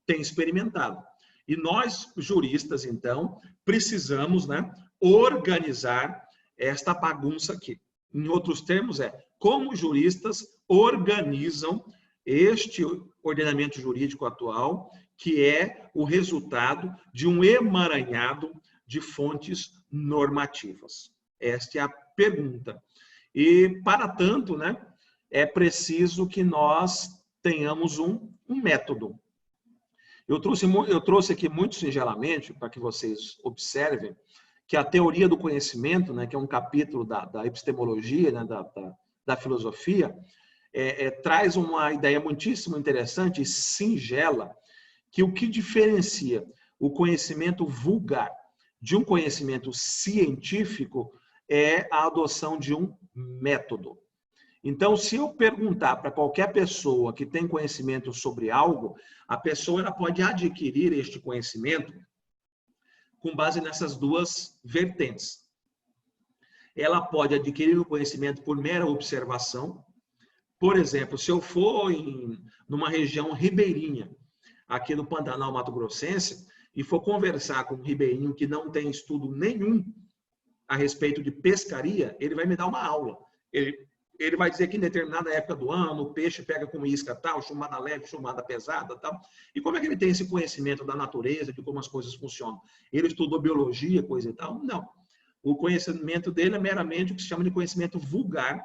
experimentado. E nós, juristas, então, precisamos, né, organizar esta bagunça aqui. em outros termos, é como juristas organizam este ordenamento jurídico atual, que é o resultado de um emaranhado de fontes normativas. Esta é a pergunta. E, para tanto, né, é preciso que nós tenhamos um método. Eu trouxe aqui muito singelamente, para que vocês observem, que a teoria do conhecimento, né, que é um capítulo da epistemologia, né, da filosofia, traz uma ideia muitíssimo interessante e singela, que o que diferencia o conhecimento vulgar de um conhecimento científico é a adoção de um método. Então, se eu perguntar para qualquer pessoa que tem conhecimento sobre algo, a pessoa ela pode adquirir este conhecimento com base nessas duas vertentes. Ela pode adquirir o conhecimento por mera observação. Por exemplo, se eu for numa região ribeirinha, aqui no Pantanal Mato Grossense, e for conversar com um ribeirinho que não tem estudo nenhum a respeito de pescaria, ele vai me dar uma aula. Ele vai dizer que em determinada época do ano o peixe pega com isca tal, chamada leve, chamada pesada tal. E como é que ele tem esse conhecimento da natureza, de como as coisas funcionam? Ele estudou biologia, coisa e tal? Não. O conhecimento dele é meramente o que se chama de conhecimento vulgar,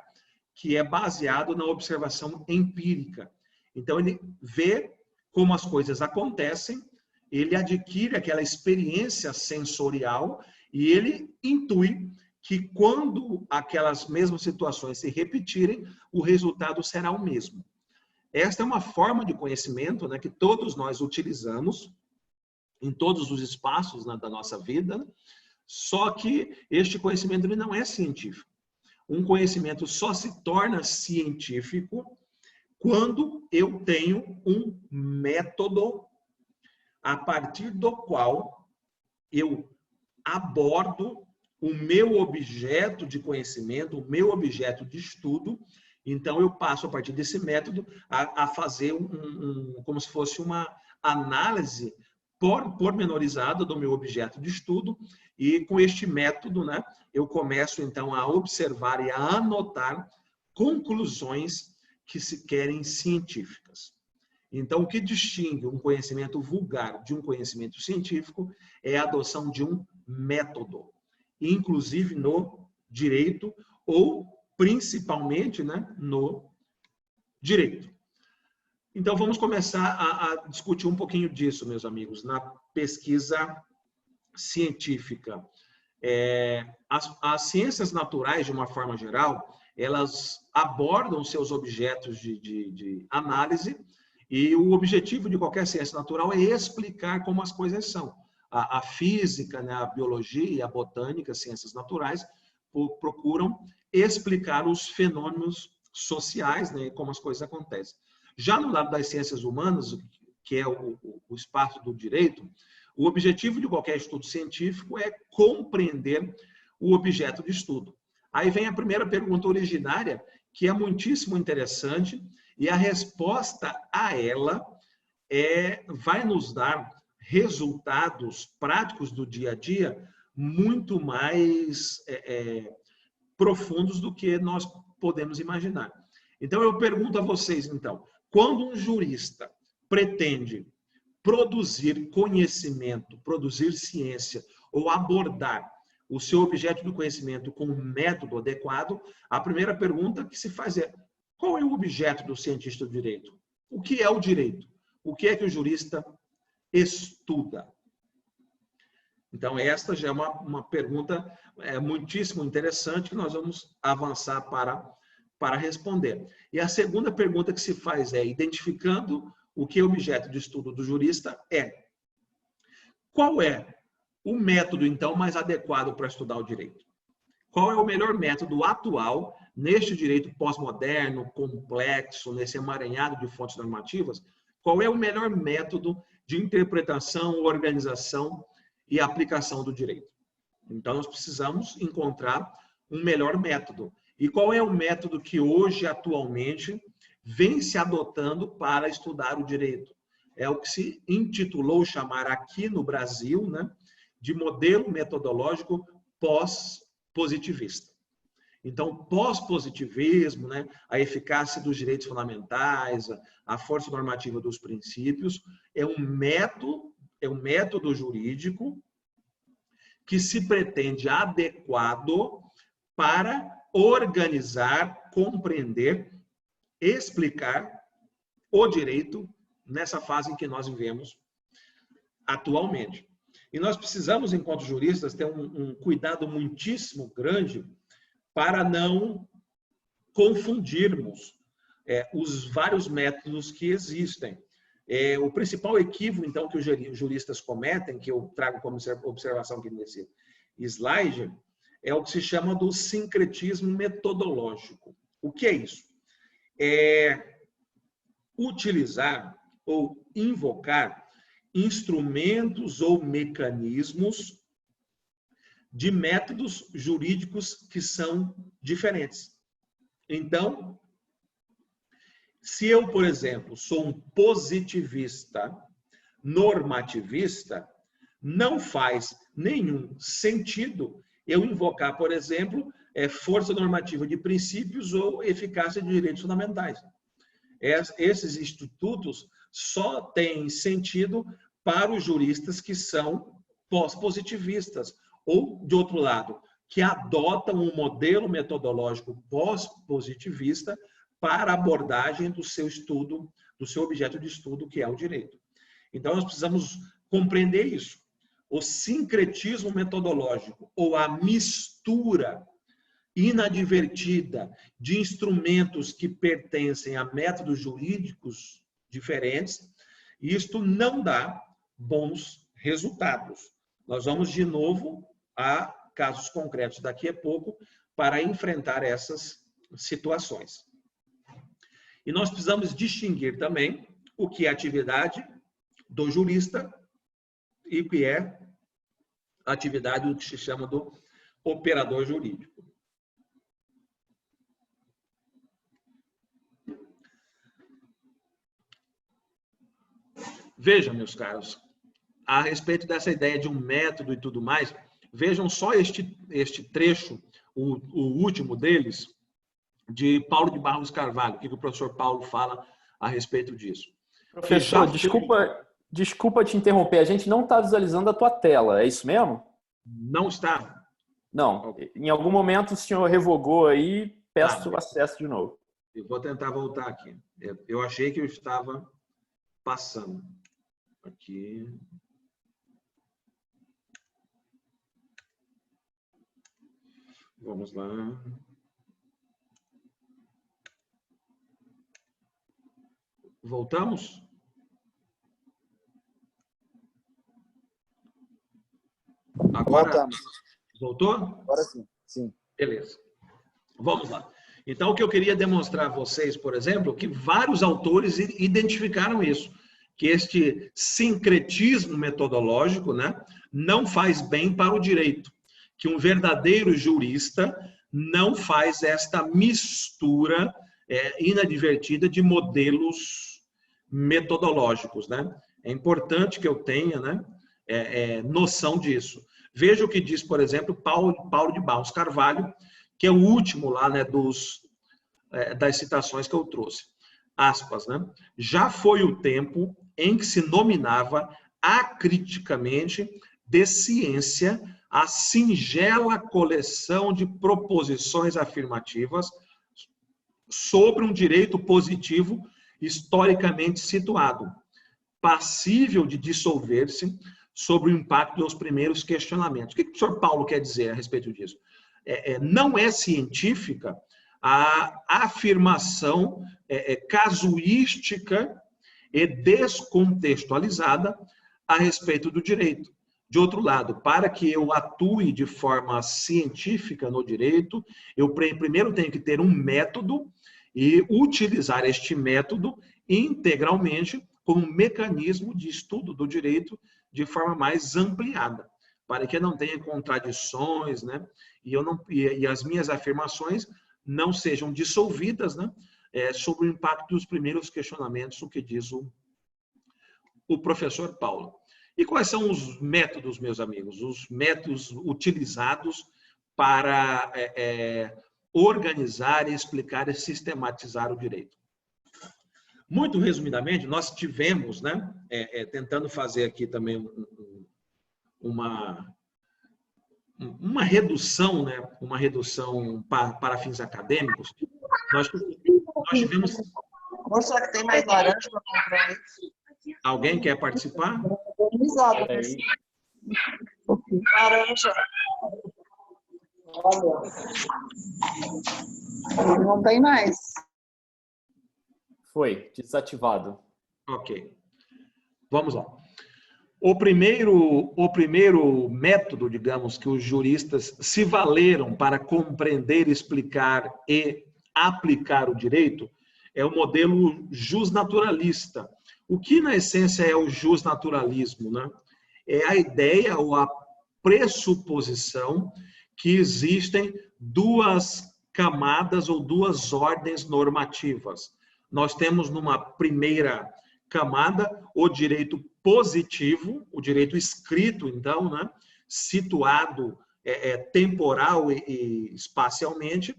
que é baseado na observação empírica. Então, ele vê como as coisas acontecem, ele adquire aquela experiência sensorial e ele intui que quando aquelas mesmas situações se repetirem, o resultado será o mesmo. Esta é uma forma de conhecimento, né, que todos nós utilizamos em todos os espaços, né, da nossa vida, só que este conhecimento ele não é científico. Um conhecimento só se torna científico quando eu tenho um método a partir do qual eu abordo o meu objeto de conhecimento, o meu objeto de estudo. Então, eu passo, a partir desse método, a fazer como se fosse uma análise pormenorizada do meu objeto de estudo. E com este método, né, eu começo, então, a observar e a anotar conclusões que se querem científicas. Então, o que distingue um conhecimento vulgar de um conhecimento científico é a adoção de um método, inclusive no direito ou principalmente, né, no direito. Então, vamos começar a discutir um pouquinho disso, meus amigos, na pesquisa científica. As ciências naturais, de uma forma geral, elas abordam seus objetos de análise e o objetivo de qualquer ciência natural é explicar como as coisas são. A física, né, a biologia e a botânica, ciências naturais, procuram explicar os fenômenos sociais, né, como as coisas acontecem. Já no lado das ciências humanas, que é o espaço do direito, o objetivo de qualquer estudo científico é compreender o objeto de estudo. Aí vem a primeira pergunta originária, que é muitíssimo interessante, e a resposta a ela vai nos dar resultados práticos do dia a dia muito mais profundos do que nós podemos imaginar. Então, eu pergunto a vocês, então, quando um jurista pretende produzir conhecimento, produzir ciência ou abordar o seu objeto do conhecimento com um método adequado, a primeira pergunta que se faz é: qual é o objeto do cientista do direito? O que é o direito? O que é que o jurista estuda? Então, esta já é uma pergunta muitíssimo interessante que nós vamos avançar para responder. E a segunda pergunta que se faz é, identificando o que é objeto de estudo do jurista, qual é o método, então, mais adequado para estudar o direito? Qual é o melhor método atual neste direito pós-moderno, complexo, nesse emaranhado de fontes normativas? Qual é o melhor método de interpretação, organização e aplicação do direito? Então, nós precisamos encontrar um melhor método. E qual é o método que hoje, atualmente, vem se adotando para estudar o direito? É o que se intitulou chamar aqui no Brasil, né, de modelo metodológico pós-positivista. Então, pós-positivismo, né, a eficácia dos direitos fundamentais, a força normativa dos princípios, é um método jurídico que se pretende adequado para organizar, compreender, explicar o direito nessa fase em que nós vivemos atualmente. E nós precisamos, enquanto juristas, ter um cuidado muitíssimo grande para não confundirmos os vários métodos que existem. O principal equívoco, então, que os juristas cometem, que eu trago como observação aqui nesse slide, é o que se chama do sincretismo metodológico. O que é isso? É utilizar ou invocar instrumentos ou mecanismos de métodos jurídicos que são diferentes. Então, se eu, por exemplo, sou um positivista normativista, não faz nenhum sentido eu invocar, por exemplo, força normativa de princípios ou eficácia de direitos fundamentais. Esses institutos só têm sentido para os juristas que são pós-positivistas, ou, de outro lado, que adotam um modelo metodológico pós-positivista para a abordagem do seu estudo, do seu objeto de estudo, que é o direito. Então, nós precisamos compreender isso. O sincretismo metodológico, ou a mistura inadvertida de instrumentos que pertencem a métodos jurídicos diferentes, isto não dá bons resultados. Nós vamos, de novo, a casos concretos daqui a pouco para enfrentar essas situações. E nós precisamos distinguir também o que é atividade do jurista e o que é a atividade do que se chama do operador jurídico. Vejam, meus caros, a respeito dessa ideia de um método e tudo mais, vejam só este trecho, o último deles, de Paulo de Barros Carvalho, o que o professor Paulo fala a respeito disso. Professor, desculpa te interromper, a gente não está visualizando a tua tela, é isso mesmo? Não está. Não, em algum momento o senhor revogou aí, peço o acesso de novo. Eu vou tentar voltar aqui. Eu achei que eu estava passando. Aqui. Vamos lá. Voltamos? Agora, voltamos. Voltou? Agora sim. Sim. Beleza. Vamos lá. Então, o que eu queria demonstrar a vocês, por exemplo, que vários autores identificaram isso, que este sincretismo metodológico, né, não faz bem para o direito, que um verdadeiro jurista não faz esta mistura inadvertida de modelos metodológicos, né? É importante que eu tenha, né, noção disso. Veja o que diz, por exemplo, Paulo de Barros Carvalho, que é o último lá, né, das citações que eu trouxe. Aspas, né? Já foi o tempo em que se nominava acriticamente de ciência a singela coleção de proposições afirmativas sobre um direito positivo historicamente situado, passível de dissolver-se sobre o impacto dos primeiros questionamentos. O que o senhor Paulo quer dizer a respeito disso? Não é científica a afirmação casuística e descontextualizada a respeito do direito. De outro lado, para que eu atue de forma científica no direito, eu primeiro tenho que ter um método e utilizar este método integralmente como um mecanismo de estudo do direito de forma mais ampliada, para que não tenha contradições, né? E as minhas afirmações não sejam dissolvidas, né? Sobre o impacto dos primeiros questionamentos, o que diz o professor Paulo. E quais são os métodos, meus amigos? Os métodos utilizados para organizar, explicar e sistematizar o direito. Muito resumidamente, nós tivemos, né, tentando fazer aqui também uma redução, né, uma redução para fins acadêmicos. Nós tivemos... Moça, que tem mais laranja para comprar isso? Alguém quer participar? Laranja. Não tem mais. Foi desativado. Ok. Vamos lá. O primeiro método, digamos, que os juristas se valeram para compreender, explicar e aplicar o direito é o modelo jusnaturalista. O que, na essência, é o jusnaturalismo, né? É a ideia ou a pressuposição que existem duas camadas ou duas ordens normativas. Nós temos numa primeira camada o direito positivo, o direito escrito, então, né, situado temporal e espacialmente,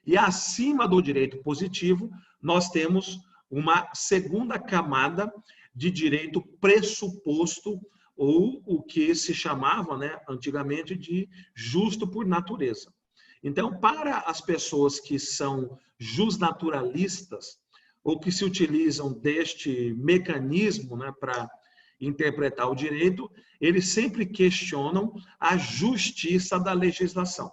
e acima do direito positivo, nós temos uma segunda camada de direito pressuposto, ou o que se chamava, né, antigamente de justo por natureza. Então, para as pessoas que são jusnaturalistas, ou que se utilizam deste mecanismo, né, para interpretar o direito, eles sempre questionam a justiça da legislação.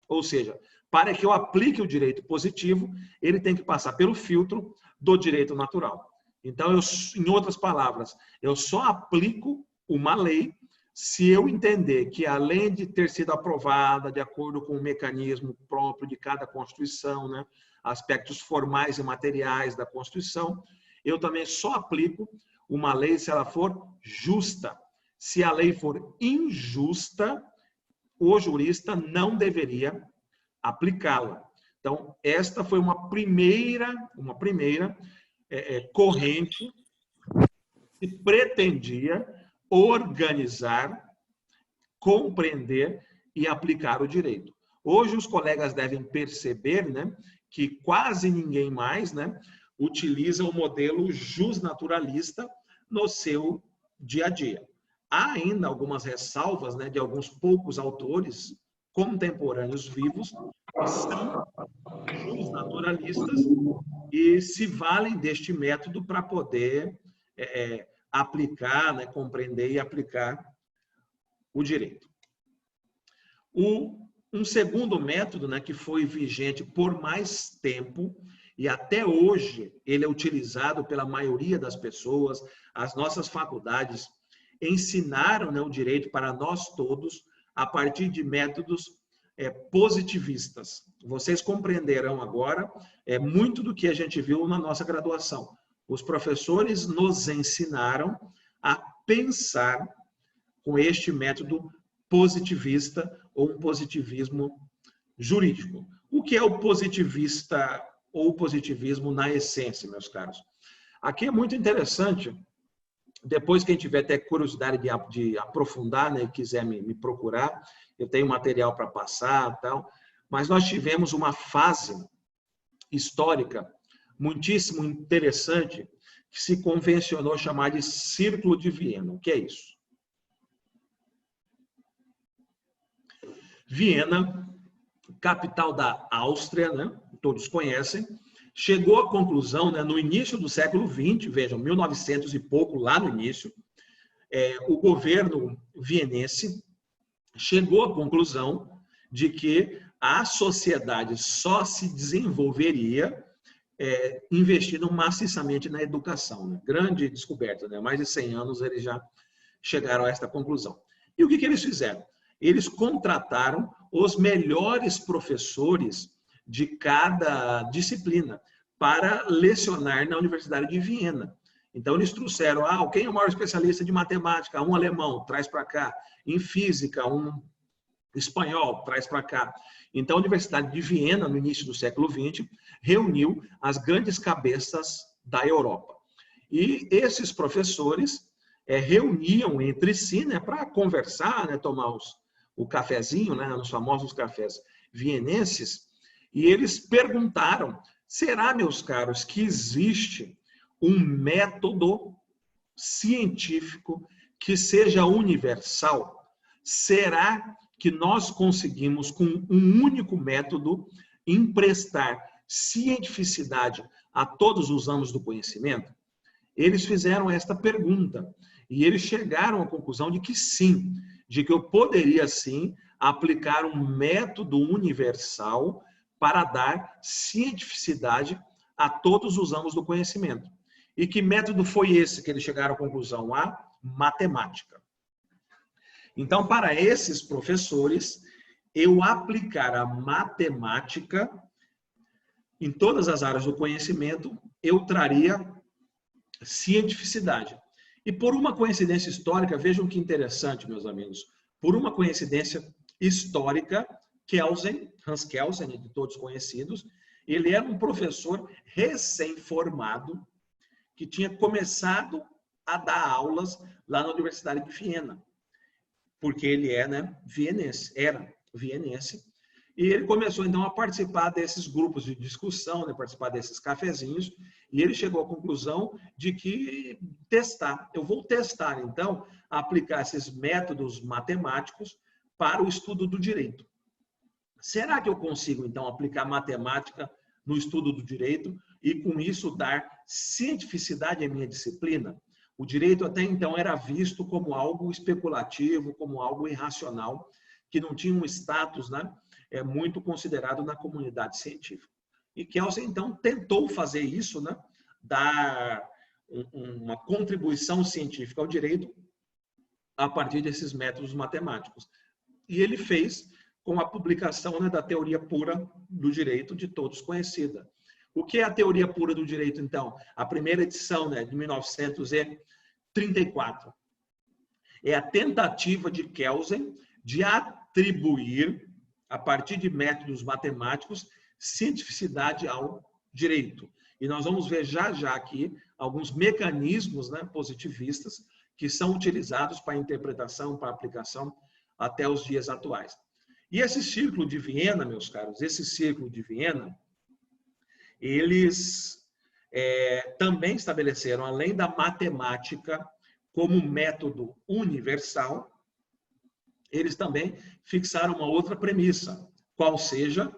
Ou seja, para que eu aplique o direito positivo, ele tem que passar pelo filtro do direito natural. Então, em outras palavras, eu só aplico uma lei se eu entender que, além de ter sido aprovada de acordo com o mecanismo próprio de cada Constituição, né, aspectos formais e materiais da Constituição, eu também só aplico uma lei se ela for justa. Se a lei for injusta, o jurista não deveria aplicá-la. Então, esta foi uma primeira corrente que pretendia organizar, compreender e aplicar o direito. Hoje, os colegas devem perceber, né, que quase ninguém mais, né, utiliza o modelo jusnaturalista no seu dia a dia. Há ainda algumas ressalvas, né, de alguns poucos autores contemporâneos vivos que são jusnaturalistas e se valem deste método para poder aplicar, né, compreender e aplicar o direito. Um segundo método, né, que foi vigente por mais tempo e até hoje ele é utilizado pela maioria das pessoas, as nossas faculdades ensinaram, né, o direito para nós todos a partir de métodos positivistas. Vocês compreenderão agora muito do que a gente viu na nossa graduação. Os professores nos ensinaram a pensar com este método positivista ou um positivismo jurídico. O que é o positivista ou positivismo na essência, meus caros? Aqui é muito interessante, depois quem tiver até curiosidade de aprofundar, né, e quiser me procurar, eu tenho material para passar, tal, mas nós tivemos uma fase histórica muitíssimo interessante que se convencionou chamar de Círculo de Viena. O que é isso? Viena, capital da Áustria, né? Todos conhecem, chegou à conclusão, né, no início do século XX, vejam, 1900 e pouco, lá no início, o governo vienense chegou à conclusão de que a sociedade só se desenvolveria investindo maciçamente na educação. Né? Grande descoberta, né? Mais de 100 anos eles já chegaram a esta conclusão. E o que eles fizeram? Eles contrataram os melhores professores de cada disciplina para lecionar na Universidade de Viena. Então, eles trouxeram, quem é o maior especialista de matemática? Um alemão, traz para cá. Em física, um espanhol, traz para cá. Então, a Universidade de Viena, no início do século XX, reuniu as grandes cabeças da Europa. E esses professores reuniam entre si, né, para conversar, né, tomar o cafezinho, né, nos famosos cafés vienenses, E eles perguntaram, será, meus caros, que existe um método científico que seja universal? Será que nós conseguimos, com um único método, emprestar cientificidade a todos os ramos do conhecimento? Eles fizeram esta pergunta e eles chegaram à conclusão de que sim, de que eu poderia sim aplicar um método universal para dar cientificidade a todos os ramos do conhecimento. E que método foi esse que eles chegaram à conclusão? A matemática. Então, para esses professores, eu aplicar a matemática em todas as áreas do conhecimento, eu traria cientificidade. E por uma coincidência histórica, vejam que interessante, meus amigos, por uma coincidência histórica, Kelsen, Hans Kelsen, de todos conhecidos, ele era um professor recém-formado que tinha começado a dar aulas lá na Universidade de Viena, porque ele é, era vienense, e ele começou então a participar desses grupos de discussão, participar desses cafezinhos, e ele chegou à conclusão de que eu vou testar então, aplicar esses métodos matemáticos para o estudo do direito. Será que eu consigo então aplicar matemática no estudo do direito e com isso dar cientificidade à minha disciplina? O direito até então era visto como algo especulativo, como algo irracional, que não tinha um status, muito considerado na comunidade científica. E Kelsen, então, tentou fazer isso, dar uma contribuição científica ao direito a partir desses métodos matemáticos. E ele fez com a publicação da teoria pura do direito, de todos conhecida. O que é a teoria pura do direito, então? A primeira edição, de 1934. É a tentativa de Kelsen de atribuir, a partir de métodos matemáticos, cientificidade ao direito. E nós vamos ver já aqui alguns mecanismos positivistas que são utilizados para interpretação, para aplicação até os dias atuais. E esse círculo de Viena, meus caros, eles também estabeleceram, além da matemática como método universal, eles também fixaram uma outra premissa, qual seja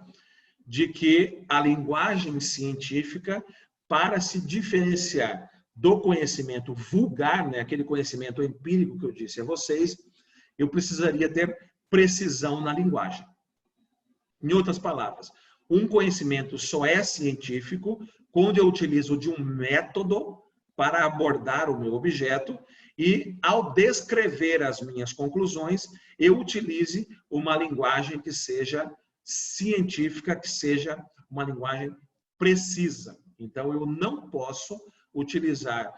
de que a linguagem científica, para se diferenciar do conhecimento vulgar, aquele conhecimento empírico que eu disse a vocês, eu precisaria ter precisão na linguagem. Em outras palavras, um conhecimento só é científico quando eu utilizo de um método para abordar o meu objeto e, ao descrever as minhas conclusões, eu utilize uma linguagem que seja científica, que seja uma linguagem precisa. Então, eu não posso utilizar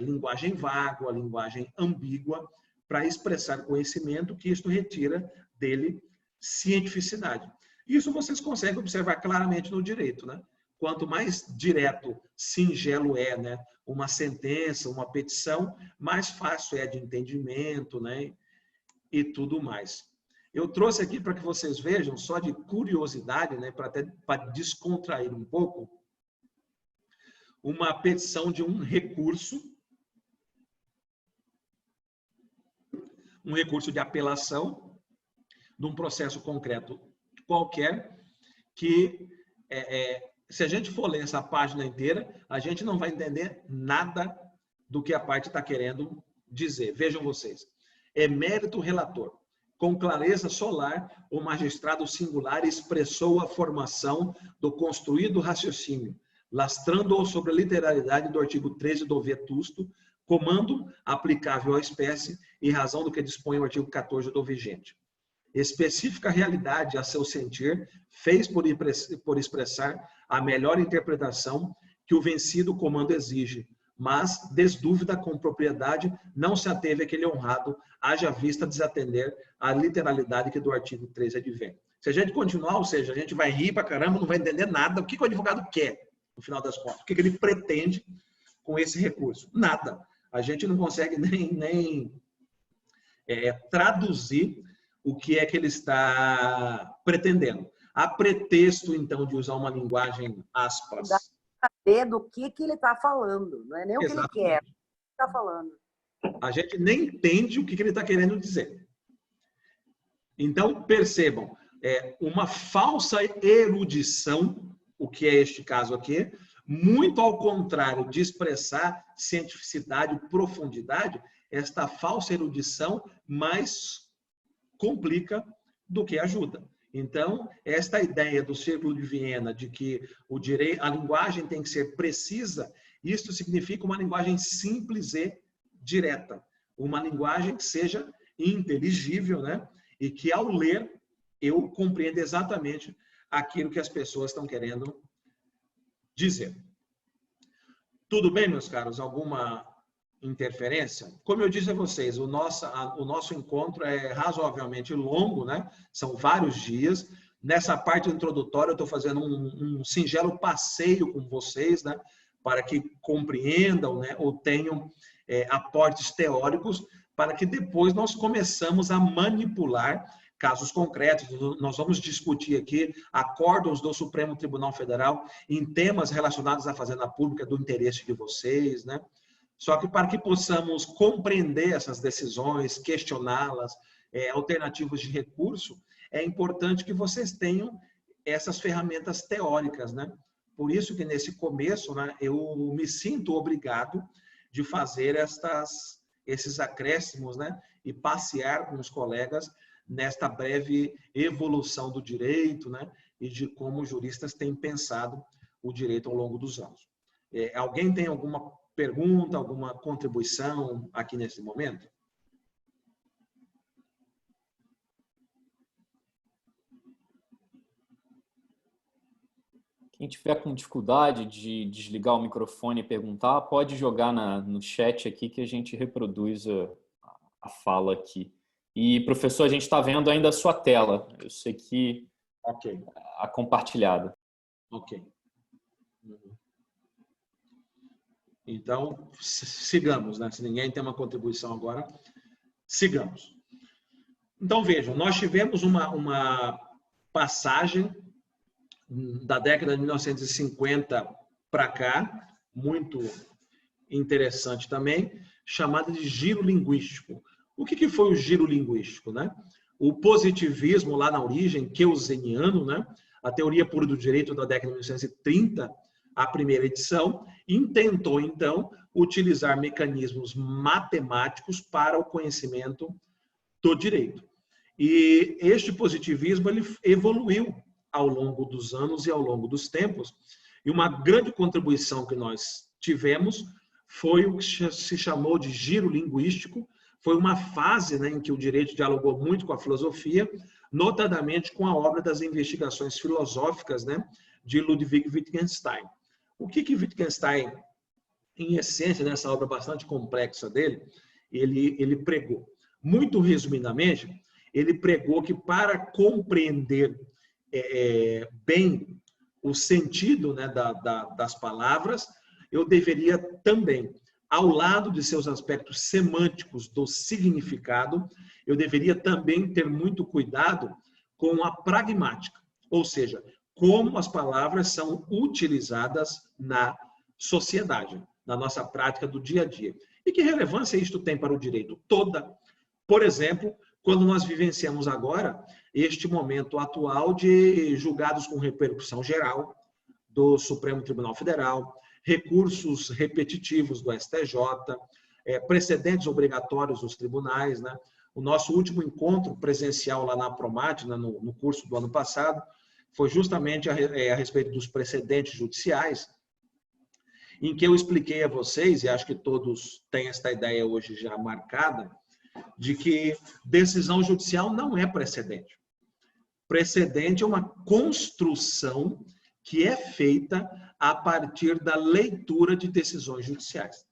linguagem vaga, a linguagem ambígua, para expressar conhecimento, que isto retira dele cientificidade. Isso vocês conseguem observar claramente no direito, Quanto mais direto, singelo é, uma sentença, uma petição, mais fácil é de entendimento, e tudo mais. Eu trouxe aqui para que vocês vejam, só de curiosidade, para descontrair um pouco, uma petição de um recurso de apelação de um processo concreto qualquer, que se a gente for ler essa página inteira, a gente não vai entender nada do que a parte está querendo dizer. Vejam vocês. Emérito relator. Com clareza solar, o magistrado singular expressou a formação do construído raciocínio, lastrando-o sobre a literalidade do artigo 13 do vetusto, comando aplicável à espécie e razão do que dispõe o artigo 14 do vigente. Específica realidade a seu sentir, fez por expressar a melhor interpretação que o vencido comando exige, mas, desdúvida com propriedade, não se ateve àquele honrado, haja vista desatender a literalidade que do artigo 13 advém. Se a gente continuar, ou seja, a gente vai rir pra caramba, não vai entender nada, o que o advogado quer, no final das contas? O que ele pretende com esse recurso? Nada. A gente não consegue nem traduzir o que é que ele está pretendendo. a pretexto, então, de usar uma linguagem aspas. Dá para saber do que ele está falando, não é nem o que ele quer, o que ele está falando. A gente nem entende o que ele está querendo dizer. Então, percebam, uma falsa erudição, o que é este caso aqui, muito ao contrário de expressar cientificidade, profundidade, esta falsa erudição mais complica do que ajuda. Então, esta ideia do Círculo de Viena de que a linguagem tem que ser precisa, isso significa uma linguagem simples e direta. Uma linguagem que seja inteligível, né? E que, ao ler, eu compreenda exatamente aquilo que as pessoas estão querendo dizer. Tudo bem, meus caros? Alguma interferência? Como eu disse a vocês, o nosso encontro é razoavelmente longo, né? São vários dias. Nessa parte introdutória, eu estou fazendo um singelo passeio com vocês, né? Para que compreendam, né? Ou tenham aportes teóricos, para que depois nós começamos a manipular casos concretos. Nós vamos discutir aqui acórdãos do Supremo Tribunal Federal em temas relacionados à fazenda pública do interesse de vocês, né? Só que para que possamos compreender essas decisões, questioná-las, alternativas de recurso, é importante que vocês tenham essas ferramentas teóricas, né? Por isso que nesse começo, né, eu me sinto obrigado de fazer esses acréscimos, né, e passear com os colegas nesta breve evolução do direito, né, e de como os juristas têm pensado o direito ao longo dos anos. Alguém tem alguma pergunta, alguma contribuição aqui nesse momento? Quem tiver com dificuldade de desligar o microfone e perguntar, pode jogar no chat aqui que a gente reproduz a fala aqui. E, professor, a gente está vendo ainda a sua tela. Eu sei que a compartilhada. Ok. Então, sigamos, né? Se ninguém tem uma contribuição agora, sigamos. Então, vejam, nós tivemos uma passagem da década de 1950 para cá, muito interessante também, chamada de giro linguístico. O que foi o giro linguístico, né? O positivismo, lá na origem, keynesiano, né? A teoria pura do direito da década de 1930, a primeira edição, intentou, então, utilizar mecanismos matemáticos para o conhecimento do direito. E este positivismo ele evoluiu ao longo dos anos e ao longo dos tempos, e uma grande contribuição que nós tivemos foi o que se chamou de giro linguístico. Foi uma fase, né, em que o direito dialogou muito com a filosofia, notadamente com a obra das investigações filosóficas, né, de Ludwig Wittgenstein. O que Wittgenstein, em essência, nessa obra bastante complexa dele, ele pregou? Muito resumidamente, ele pregou que para compreender bem o sentido, né, das palavras, eu deveria também, ao lado de seus aspectos semânticos do significado, eu deveria também ter muito cuidado com a pragmática, ou seja, como as palavras são utilizadas na sociedade, na nossa prática do dia a dia. E que relevância isto tem para o direito? Toda. Por exemplo, quando nós vivenciamos agora este momento atual de julgados com repercussão geral do Supremo Tribunal Federal, recursos repetitivos do STJ, precedentes obrigatórios dos tribunais, né? O nosso último encontro presencial lá na Apromate, né, no curso do ano passado, foi justamente a respeito dos precedentes judiciais, em que eu expliquei a vocês, e acho que todos têm esta ideia hoje já marcada, de que decisão judicial não é precedente. Precedente é uma construção que é feita a partir da leitura de decisões judiciais.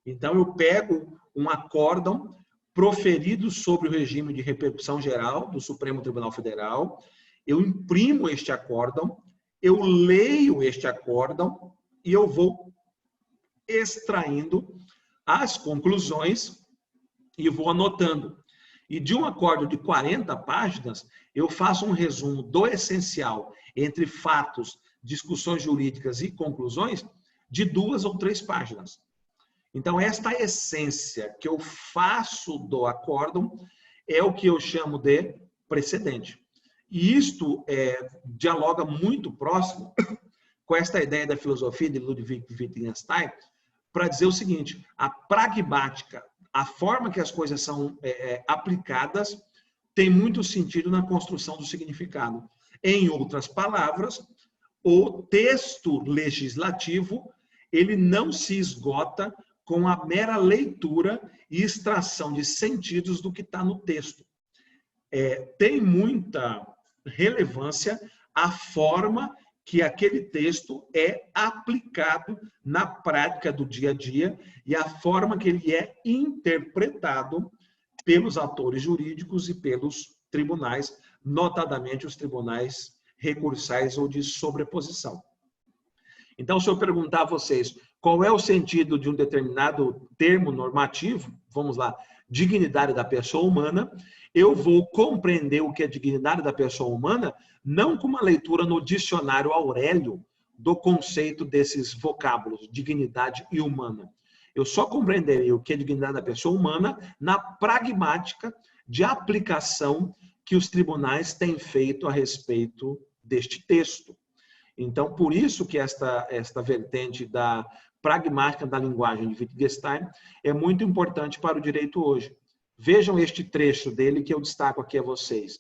Então, eu pego um acórdão proferido sobre o regime de repercussão geral do Supremo Tribunal Federal, eu imprimo este acórdão, eu leio este acórdão e eu vou extraindo as conclusões e vou anotando. E de um acórdão de 40 páginas, eu faço um resumo do essencial entre fatos, discussões jurídicas e conclusões de 2 ou 3 páginas. Então, esta essência que eu faço do acórdão é o que eu chamo de precedente. E isto dialoga muito próximo com esta ideia da filosofia de Ludwig Wittgenstein para dizer o seguinte: a pragmática, a forma que as coisas são aplicadas, tem muito sentido na construção do significado. Em outras palavras, o texto legislativo ele não se esgota com a mera leitura e extração de sentidos do que está no texto. Tem muita relevância a forma que aquele texto é aplicado na prática do dia a dia e a forma que ele é interpretado pelos atores jurídicos e pelos tribunais, notadamente os tribunais recursais ou de sobreposição. Então, se eu perguntar a vocês qual é o sentido de um determinado termo normativo, vamos lá, dignidade da pessoa humana, eu vou compreender o que é dignidade da pessoa humana não com uma leitura no dicionário Aurélio do conceito desses vocábulos, dignidade e humana. Eu só compreenderia o que é dignidade da pessoa humana na pragmática de aplicação que os tribunais têm feito a respeito deste texto. Então, por isso que esta vertente da pragmática da linguagem de Wittgenstein é muito importante para o direito hoje. Vejam este trecho dele que eu destaco aqui a vocês.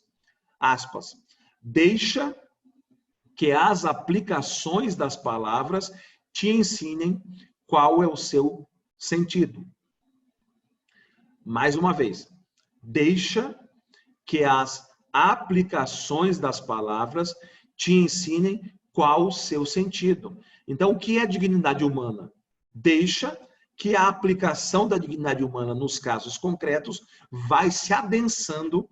Aspas. Deixa que as aplicações das palavras te ensinem qual é o seu sentido. Mais uma vez. Deixa que as aplicações das palavras te ensinem qual o seu sentido. Então, o que é dignidade humana? Deixa que a aplicação da dignidade humana nos casos concretos vai se adensando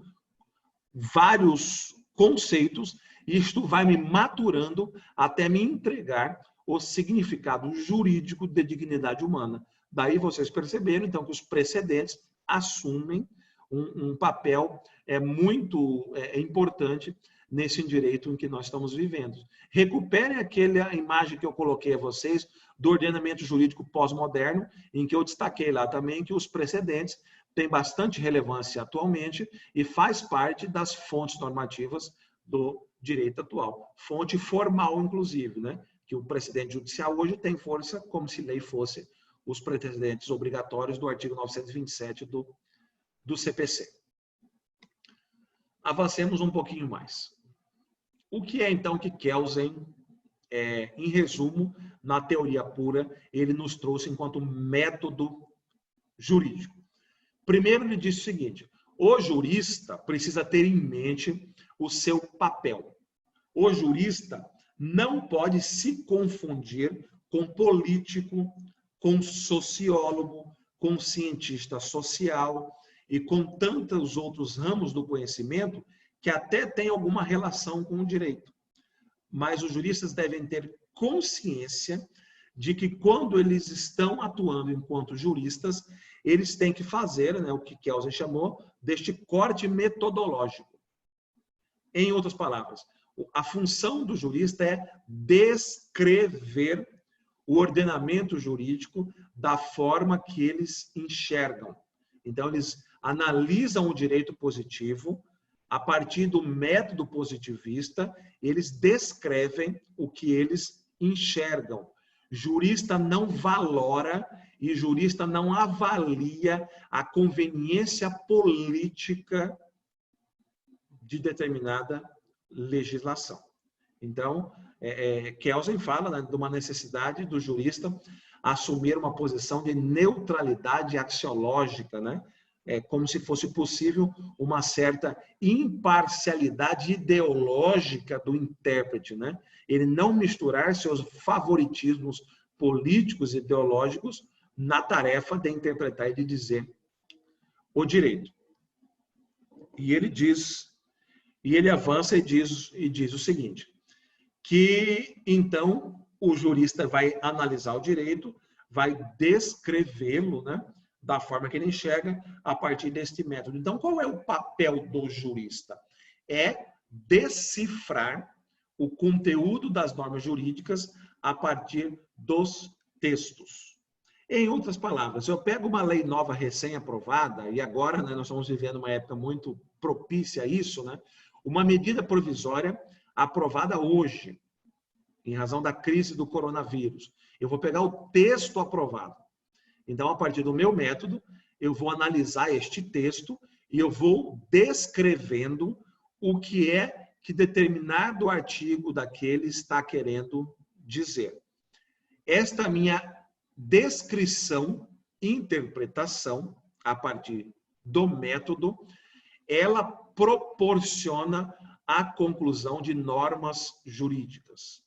vários conceitos e isto vai me maturando até me entregar o significado jurídico de dignidade humana. Daí vocês perceberam, então, que os precedentes assumem um papel muito importante nesse direito em que nós estamos vivendo. Recuperem aquela imagem que eu coloquei a vocês do ordenamento jurídico pós-moderno, em que eu destaquei lá também que os precedentes têm bastante relevância atualmente e faz parte das fontes normativas do direito atual. Fonte formal, inclusive, né? Que o precedente judicial hoje tem força como se lei fosse os precedentes obrigatórios do artigo 927 do CPC. Avancemos um pouquinho mais. O que é, então, que Kelsen, em resumo, na teoria pura, ele nos trouxe enquanto método jurídico? Primeiro, ele disse o seguinte: o jurista precisa ter em mente o seu papel. O jurista não pode se confundir com político, com sociólogo, com cientista social e com tantos outros ramos do conhecimento que até tem alguma relação com o direito. Mas os juristas devem ter consciência de que quando eles estão atuando enquanto juristas, eles têm que fazer, né, o que Kelsen chamou deste corte metodológico. Em outras palavras, a função do jurista é descrever o ordenamento jurídico da forma que eles enxergam. Então, eles analisam o direito positivo, a partir do método positivista, eles descrevem o que eles enxergam. Jurista não valora e jurista não avalia a conveniência política de determinada legislação. Então, Kelsen fala, né, de uma necessidade do jurista assumir uma posição de neutralidade axiológica, né? Como se fosse possível uma certa imparcialidade ideológica do intérprete, né? Ele não misturar seus favoritismos políticos e ideológicos na tarefa de interpretar e de dizer o direito. E ele diz, e ele avança e diz o seguinte, que então o jurista vai analisar o direito, vai descrevê-lo, né, da forma que ele enxerga a partir deste método. Então, qual é o papel do jurista? É decifrar o conteúdo das normas jurídicas a partir dos textos. Em outras palavras, eu pego uma lei nova recém-aprovada, e agora, né, nós estamos vivendo uma época muito propícia a isso, né? Uma medida provisória aprovada hoje, em razão da crise do coronavírus. Eu vou pegar o texto aprovado. Então, a partir do meu método, eu vou analisar este texto e eu vou descrevendo o que é que determinado artigo daquele está querendo dizer. Esta minha descrição, interpretação, a partir do método, ela proporciona a conclusão de normas jurídicas.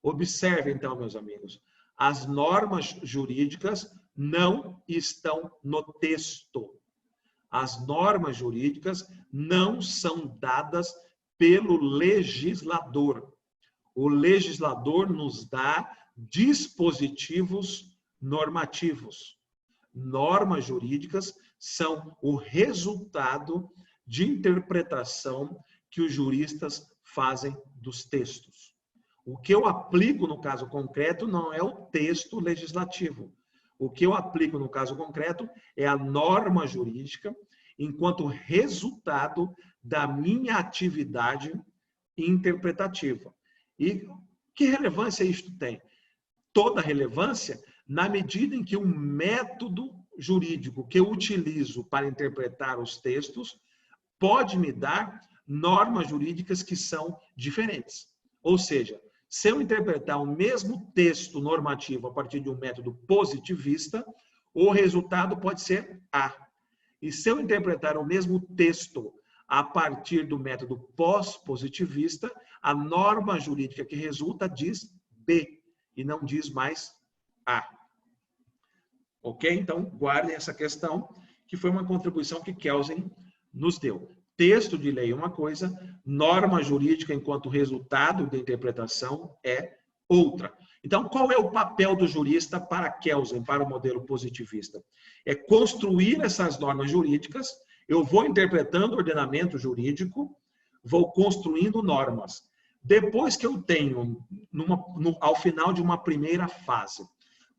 Observe, então, meus amigos, as normas jurídicas não estão no texto. As normas jurídicas não são dadas pelo legislador. O legislador nos dá dispositivos normativos. Normas jurídicas são o resultado de interpretação que os juristas fazem dos textos. O que eu aplico no caso concreto não é o texto legislativo. O que eu aplico no caso concreto é a norma jurídica enquanto resultado da minha atividade interpretativa. E que relevância isto tem? Toda relevância na medida em que o método jurídico que eu utilizo para interpretar os textos pode me dar normas jurídicas que são diferentes. Ou seja, se eu interpretar o mesmo texto normativo a partir de um método positivista, o resultado pode ser A. E se eu interpretar o mesmo texto a partir do método pós-positivista, a norma jurídica que resulta diz B e não diz mais A. Ok? Então, guardem essa questão, que foi uma contribuição que Kelsen nos deu. Texto de lei é uma coisa, norma jurídica enquanto resultado da interpretação é outra. Então, qual é o papel do jurista para Kelsen, para o modelo positivista? É construir essas normas jurídicas, eu vou interpretando o ordenamento jurídico, vou construindo normas. Depois que eu tenho, ao final de uma primeira fase,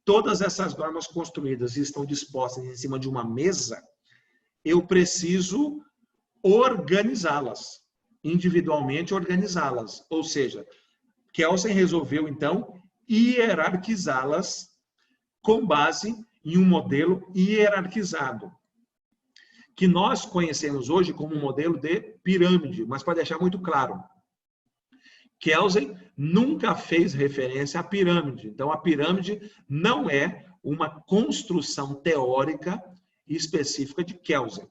todas essas normas construídas e estão dispostas em cima de uma mesa, eu preciso organizá-las, individualmente organizá-las. Ou seja, Kelsen resolveu, então, hierarquizá-las com base em um modelo hierarquizado, que nós conhecemos hoje como um modelo de pirâmide, mas para deixar muito claro, Kelsen nunca fez referência à pirâmide. Então, a pirâmide não é uma construção teórica específica de Kelsen.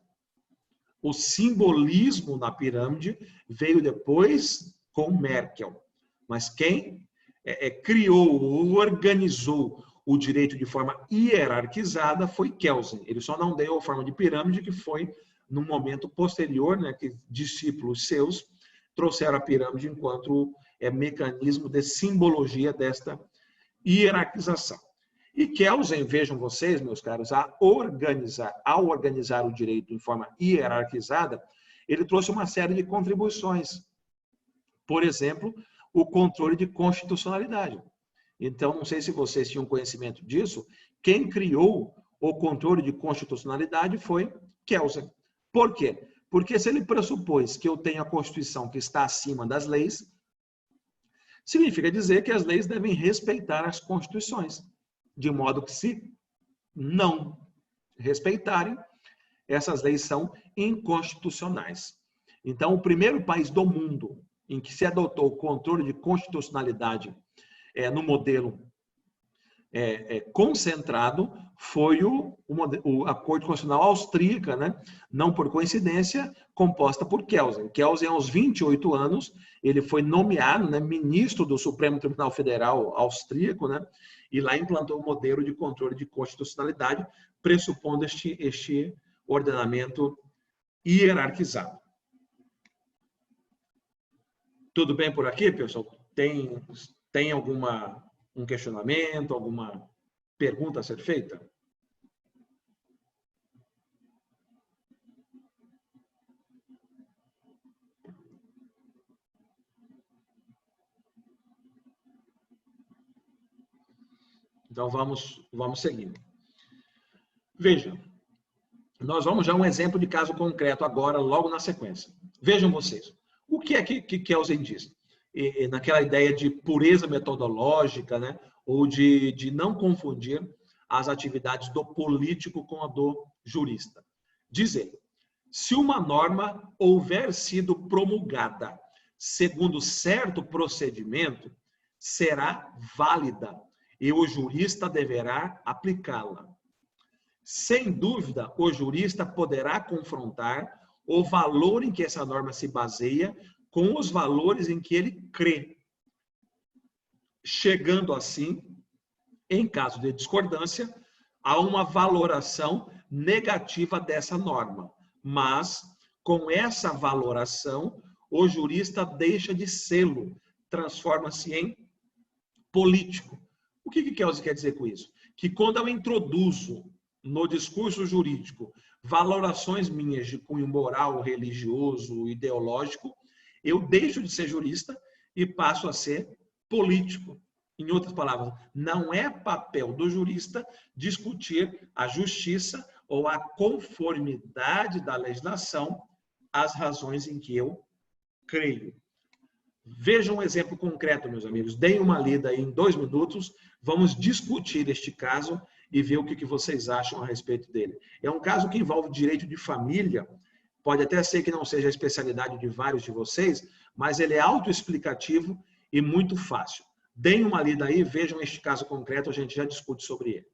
O simbolismo na pirâmide veio depois com Merkel. Mas quem criou ou organizou o direito de forma hierarquizada foi Kelsen. Ele só não deu a forma de pirâmide, que foi num momento posterior, né, que discípulos seus trouxeram a pirâmide enquanto mecanismo de simbologia desta hierarquização. E Kelsen, vejam vocês, meus caros, ao organizar o direito em forma hierarquizada, ele trouxe uma série de contribuições. Por exemplo, o controle de constitucionalidade. Então, não sei se vocês tinham conhecimento disso, quem criou o controle de constitucionalidade foi Kelsen. Por quê? Porque se ele pressupôs que eu tenho a Constituição que está acima das leis, significa dizer que as leis devem respeitar as constituições. De modo que, se não respeitarem, essas leis são inconstitucionais. Então, o primeiro país do mundo em que se adotou o controle de constitucionalidade no modelo concentrado foi a Corte Constitucional Austríaca, né? Não por coincidência, composta por Kelsen. Kelsen, aos 28 anos, ele foi nomeado, né, ministro do Supremo Tribunal Federal austríaco, né? E lá implantou o modelo de controle de constitucionalidade, pressupondo este ordenamento hierarquizado. Tudo bem por aqui, pessoal? Tem um questionamento, alguma pergunta a ser feita? Então, vamos seguindo. Veja, nós vamos já a um exemplo de caso concreto agora, logo na sequência. Vejam vocês, o que é que Kelsen diz? Naquela ideia de pureza metodológica, né? Ou de não confundir as atividades do político com a do jurista. Diz ele, se uma norma houver sido promulgada segundo certo procedimento, será válida e o jurista deverá aplicá-la. Sem dúvida, o jurista poderá confrontar o valor em que essa norma se baseia com os valores em que ele crê, chegando assim, em caso de discordância, a uma valoração negativa dessa norma. Mas, com essa valoração, o jurista deixa de sê-lo, transforma-se em político. O que Kelsen quer dizer com isso? Que quando eu introduzo no discurso jurídico valorações minhas de cunho moral, religioso, ideológico, eu deixo de ser jurista e passo a ser político. Em outras palavras, não é papel do jurista discutir a justiça ou a conformidade da legislação às razões em que eu creio. Vejam um exemplo concreto, meus amigos. Deem uma lida aí em 2 minutos. Vamos discutir este caso e ver o que vocês acham a respeito dele. É um caso que envolve direito de família. Pode até ser que não seja a especialidade de vários de vocês, mas ele é autoexplicativo e muito fácil. Deem uma lida aí, vejam este caso concreto, a gente já discute sobre ele.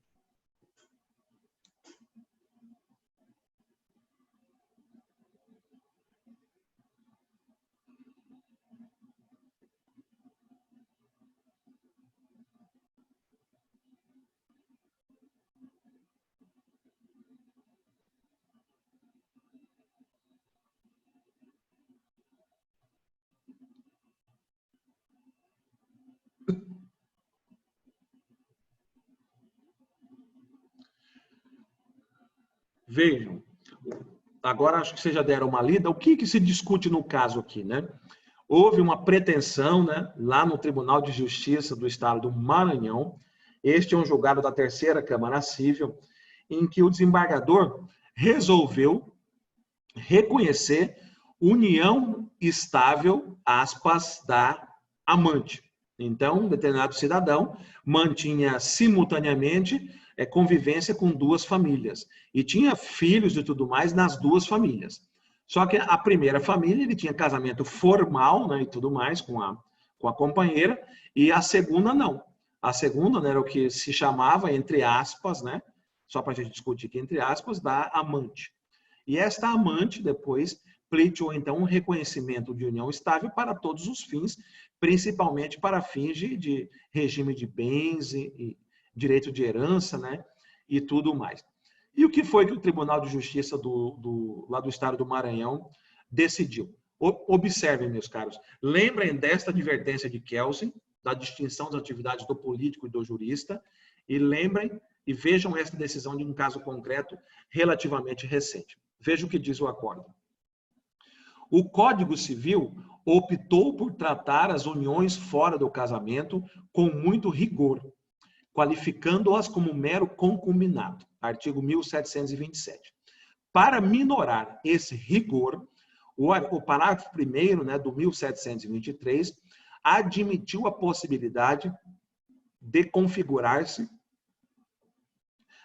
Vejam, agora acho que vocês já deram uma lida. O que se discute no caso aqui, né? Houve uma pretensão, né, lá no Tribunal de Justiça do Estado do Maranhão. Este é um julgado da 3ª Câmara Civil, em que o desembargador resolveu reconhecer união estável, aspas, da amante. Então, um determinado cidadão mantinha simultaneamente convivência com 2 famílias. E tinha filhos e tudo mais nas 2 famílias. Só que a primeira família, ele tinha casamento formal, né, e tudo mais com a companheira, e a segunda não. A segunda, né, era o que se chamava, entre aspas, né, só para a gente discutir aqui, entre aspas, da amante. E esta amante, depois, pleiteou, então, um reconhecimento de união estável para todos os fins, principalmente para fins de regime de bens e direito de herança, né, e tudo mais. E o que foi que o Tribunal de Justiça lá do Estado do Maranhão decidiu? Observem, meus caros, lembrem desta advertência de Kelsen, da distinção das atividades do político e do jurista, e lembrem e vejam esta decisão de um caso concreto relativamente recente. Veja o que diz o acórdão. O Código Civil optou por tratar as uniões fora do casamento com muito rigor, qualificando-as como mero concubinato. Artigo 1727. Para minorar esse rigor, o parágrafo 1º, né, do 1723, admitiu a possibilidade de configurar-se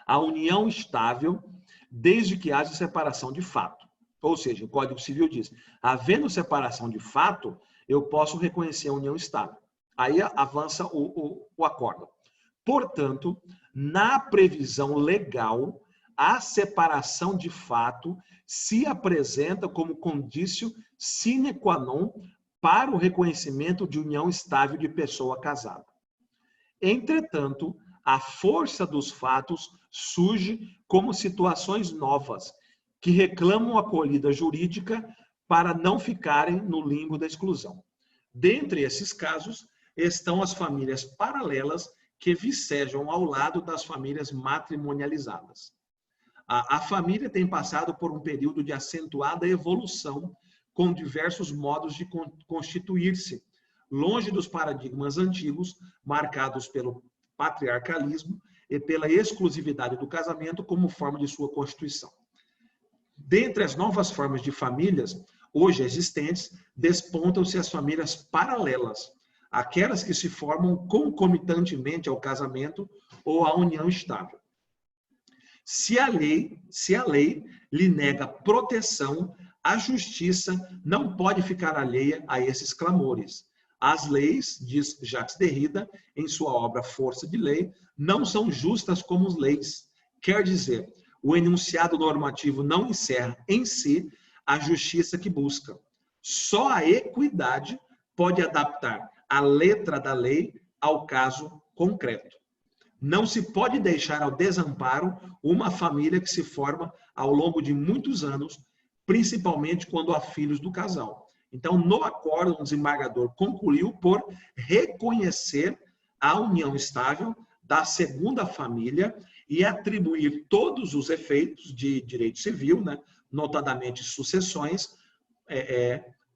a união estável desde que haja separação de fato. Ou seja, o Código Civil diz, havendo separação de fato, eu posso reconhecer a união estável. Aí avança o acórdão. Portanto, na previsão legal, a separação de fato se apresenta como condício sine qua non para o reconhecimento de união estável de pessoa casada. Entretanto, a força dos fatos surge como situações novas, que reclamam acolhida jurídica para não ficarem no limbo da exclusão. Dentre esses casos, estão as famílias paralelas que vicejam ao lado das famílias matrimonializadas. A família tem passado por um período de acentuada evolução, com diversos modos de constituir-se, longe dos paradigmas antigos, marcados pelo patriarcalismo e pela exclusividade do casamento como forma de sua constituição. Dentre as novas formas de famílias hoje existentes, despontam-se as famílias paralelas, aquelas que se formam concomitantemente ao casamento ou à união estável. Se a lei lhe nega proteção, a justiça não pode ficar alheia a esses clamores. As leis, diz Jacques Derrida, em sua obra Força de Lei, não são justas como as leis. Quer dizer, o enunciado normativo não encerra em si a justiça que busca. Só a equidade pode adaptar a letra da lei ao caso concreto. Não se pode deixar ao desamparo uma família que se forma ao longo de muitos anos, principalmente quando há filhos do casal. Então, no acordo, o desembargador concluiu por reconhecer a união estável da segunda família e atribuir todos os efeitos de direito civil, né, notadamente sucessões,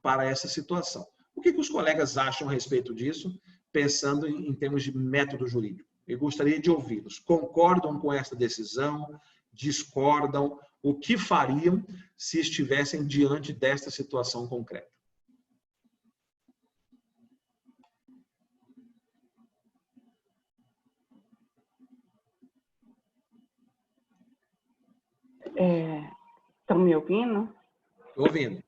para essa situação. O que os colegas acham a respeito disso, pensando em termos de método jurídico? Eu gostaria de ouvi-los. Concordam com essa decisão? Discordam? O que fariam se estivessem diante desta situação concreta? Estão me ouvindo? Estou ouvindo.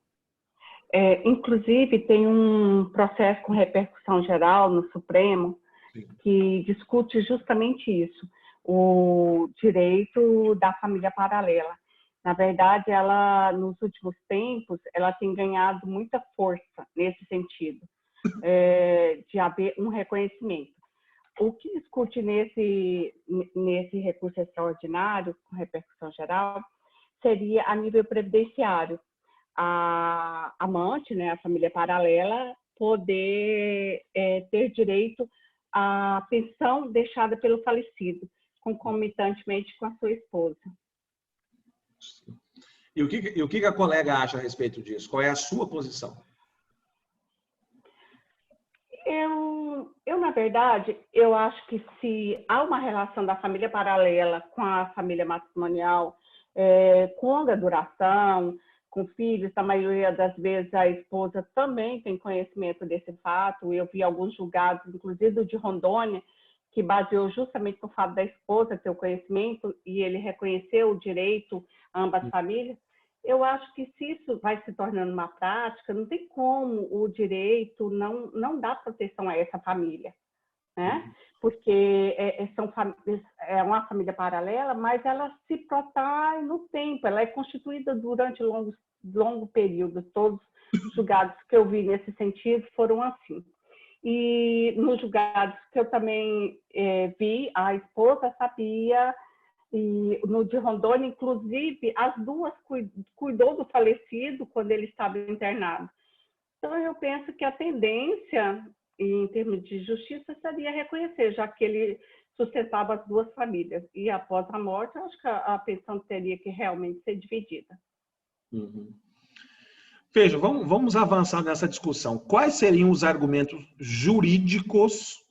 Inclusive, tem um processo com repercussão geral no Supremo, sim, que discute justamente isso, o direito da família paralela. Na verdade, ela, nos últimos tempos, ela tem ganhado muita força nesse sentido, de haver um reconhecimento. O que discute nesse recurso extraordinário, com repercussão geral, seria a nível previdenciário. A amante, né, a família paralela, poder ter direito à pensão deixada pelo falecido, concomitantemente com a sua esposa. E o que a colega acha a respeito disso? Qual é a sua posição? Eu, na verdade, eu acho que se há uma relação da família paralela com a família matrimonial, com longa duração, com filhos, a maioria das vezes a esposa também tem conhecimento desse fato. Eu vi alguns julgados, inclusive o de Rondônia, que baseou justamente no fato da esposa ter o conhecimento e ele reconheceu o direito a ambas as famílias. Eu acho que se isso vai se tornando uma prática, não tem como o direito não dar proteção a essa família, né? Porque é uma família paralela, mas ela se protege no tempo, ela é constituída durante longo período. Todos os julgados que eu vi nesse sentido foram assim. E nos julgados que eu também vi, a esposa sabia, e no de Rondônia, inclusive, as duas cuidou do falecido quando ele estava internado. Então, eu penso que a tendência, em termos de justiça, seria reconhecer, já que ele sustentava as duas famílias. E após a morte, eu acho que a pensão teria que realmente ser dividida. Uhum. Veja, vamos avançar nessa discussão. Quais seriam os argumentos jurídicos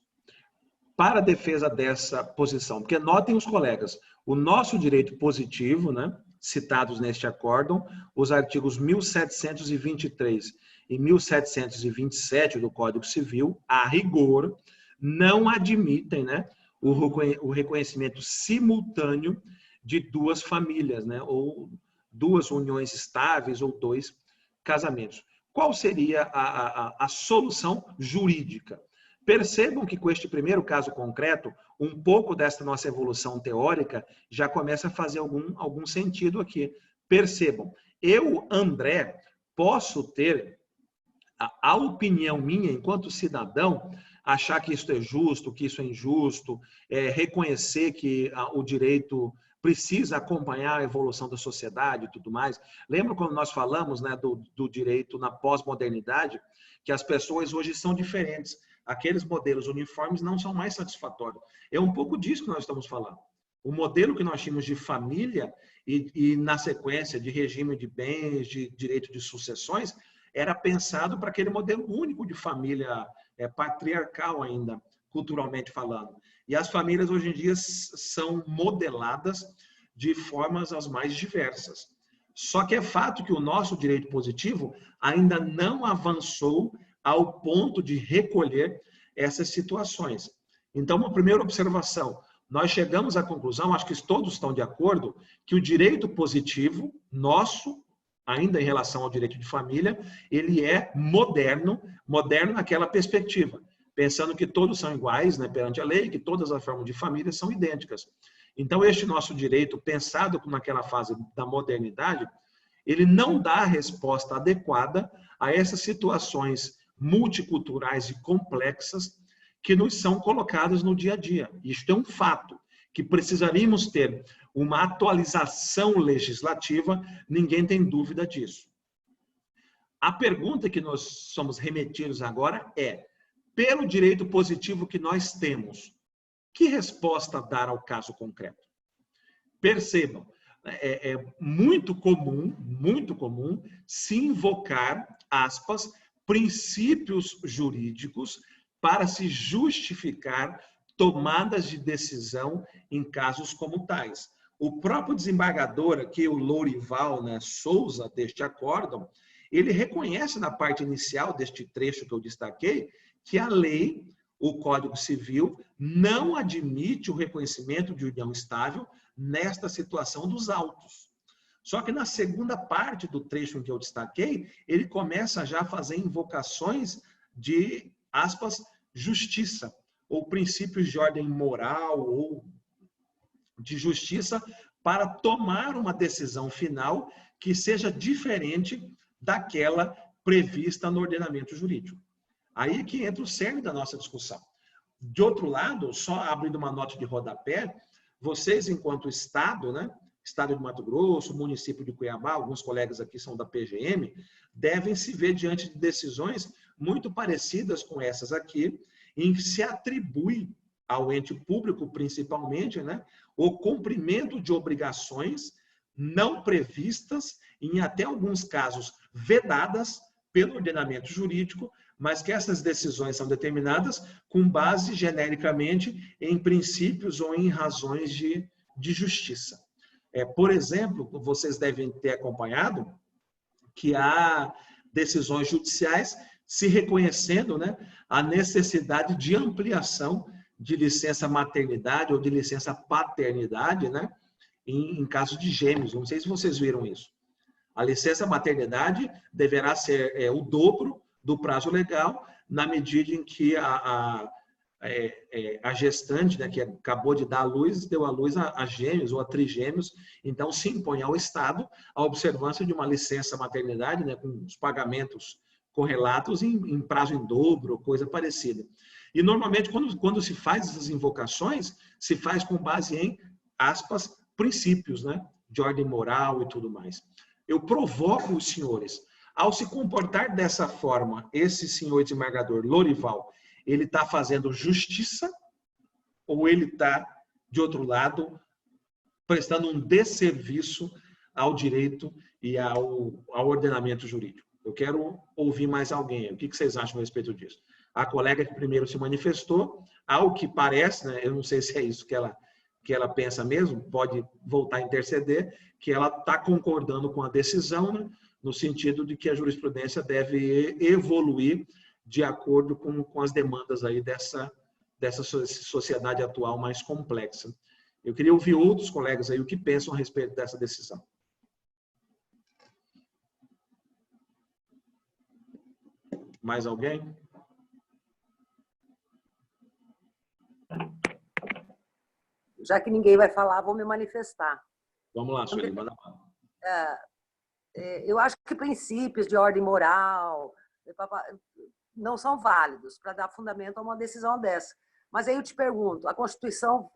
para a defesa dessa posição? Porque notem os colegas, o nosso direito positivo, né, citados neste acórdão, os artigos 1723 e 1727 do Código Civil, a rigor, não admitem, né, o reconhecimento simultâneo de duas famílias, né, ou duas uniões estáveis ou dois casamentos. Qual seria a solução jurídica? Percebam que com este primeiro caso concreto, um pouco dessa nossa evolução teórica já começa a fazer algum sentido aqui. Percebam, eu, André, posso ter a opinião minha enquanto cidadão, achar que isso é justo, que isso é injusto, reconhecer que o direito precisa acompanhar a evolução da sociedade e tudo mais. Lembra quando nós falamos, né, do direito na pós-modernidade, que as pessoas hoje são diferentes. Aqueles modelos uniformes não são mais satisfatórios. É um pouco disso que nós estamos falando. O modelo que nós tínhamos de família e na sequência, de regime de bens, de direito de sucessões, era pensado para aquele modelo único de família patriarcal ainda, culturalmente falando. E as famílias hoje em dia são modeladas de formas as mais diversas. Só que é fato que o nosso direito positivo ainda não avançou ao ponto de recolher essas situações. Então, uma primeira observação, nós chegamos à conclusão, acho que todos estão de acordo, que o direito positivo nosso, ainda em relação ao direito de família, ele é moderno naquela perspectiva, pensando que todos são iguais, né, perante a lei, que todas as formas de família são idênticas. Então, este nosso direito, pensado naquela fase da modernidade, ele não dá a resposta adequada a essas situações multiculturais e complexas que nos são colocadas no dia a dia. Isto é um fato, que precisaríamos ter uma atualização legislativa, ninguém tem dúvida disso. A pergunta que nós somos remetidos agora é, pelo direito positivo que nós temos, que resposta dar ao caso concreto? Percebam, é muito comum se invocar, aspas, princípios jurídicos para se justificar tomadas de decisão em casos como tais. O próprio desembargador aqui, o Lourival, né, Souza, deste acórdão, ele reconhece na parte inicial deste trecho que eu destaquei que a lei, o Código Civil, não admite o reconhecimento de união estável nesta situação dos autos. Só que na segunda parte do trecho em que eu destaquei, ele começa já a fazer invocações de, aspas, justiça, ou princípios de ordem moral, ou de justiça, para tomar uma decisão final que seja diferente daquela prevista no ordenamento jurídico. Aí é que entra o cerne da nossa discussão. De outro lado, só abrindo uma nota de rodapé, vocês, enquanto Estado, né, Estado de Mato Grosso, município de Cuiabá, alguns colegas aqui são da PGM, devem se ver diante de decisões muito parecidas com essas aqui, em que se atribui ao ente público, principalmente, né, o cumprimento de obrigações não previstas, em até alguns casos vedadas pelo ordenamento jurídico, mas que essas decisões são determinadas com base genericamente em princípios ou em razões de justiça. Por exemplo, vocês devem ter acompanhado que há decisões judiciais se reconhecendo, né, a necessidade de ampliação de licença maternidade ou de licença paternidade, né, em caso de gêmeos. Não sei se vocês viram isso. A licença maternidade deverá ser o dobro do prazo legal, na medida em que a gestante, né, que acabou de dar à luz, deu à luz a gêmeos ou a trigêmeos, então se impõe ao Estado a observância de uma licença maternidade, né, com os pagamentos correlatos em prazo em dobro, coisa parecida. E normalmente quando se faz essas invocações, se faz com base em, aspas, princípios, né, de ordem moral e tudo mais. Eu provoco os senhores, ao se comportar dessa forma, esse senhor desembargador Lourival, ele está fazendo justiça ou ele está, de outro lado, prestando um desserviço ao direito e ao ordenamento jurídico? Eu quero ouvir mais alguém. O que vocês acham a respeito disso? A colega que primeiro se manifestou, ao que parece, né, eu não sei se é isso que ela pensa mesmo, pode voltar a interceder, que ela está concordando com a decisão, né, no sentido de que a jurisprudência deve evoluir de acordo com as demandas aí dessa sociedade atual mais complexa. Eu queria ouvir outros colegas aí o que pensam a respeito dessa decisão. Mais alguém? Já que ninguém vai falar, vou me manifestar. Vamos lá, Sueli, manda lá. Eu acho que princípios de ordem moral não são válidos para dar fundamento a uma decisão dessa. Mas aí eu te pergunto, a Constituição,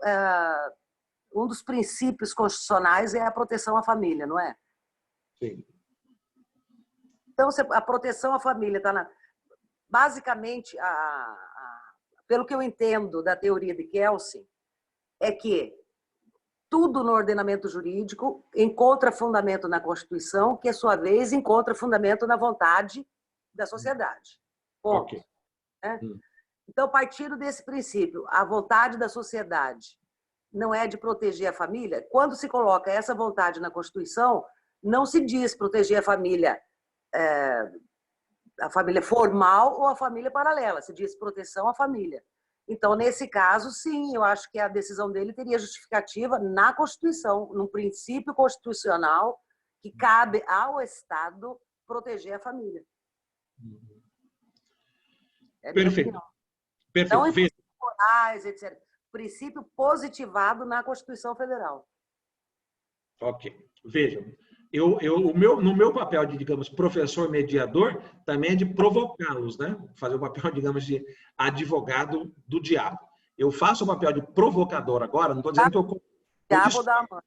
um dos princípios constitucionais é a proteção à família, não é? Sim. Então, a proteção à família está basicamente, pelo que eu entendo da teoria de Kelsen, é que tudo no ordenamento jurídico encontra fundamento na Constituição, que, a sua vez, encontra fundamento na vontade da sociedade. Ponto. Okay. Então, partindo desse princípio, a vontade da sociedade não é de proteger a família, quando se coloca essa vontade na Constituição, não se diz proteger a família formal ou a família paralela, se diz proteção à família. Então, nesse caso, sim, eu acho que a decisão dele teria justificativa na Constituição, num princípio constitucional que cabe ao Estado proteger a família. É Perfeito. Perfeito. Não em princípios morais, etc. Princípio positivado na Constituição Federal. Ok. Vejam, no meu papel de, digamos, professor mediador, também é de provocá-los, né? Fazer o papel, digamos, de advogado do diabo. Eu faço o papel de provocador agora, não estou dizendo que eu... Diabo ou da amante.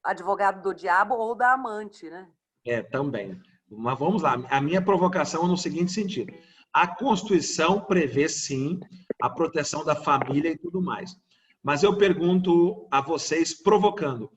Advogado do diabo ou da amante, né? Também. Mas vamos lá. A minha provocação é no seguinte sentido. A Constituição prevê, sim, a proteção da família e tudo mais. Mas eu pergunto a vocês, provocando,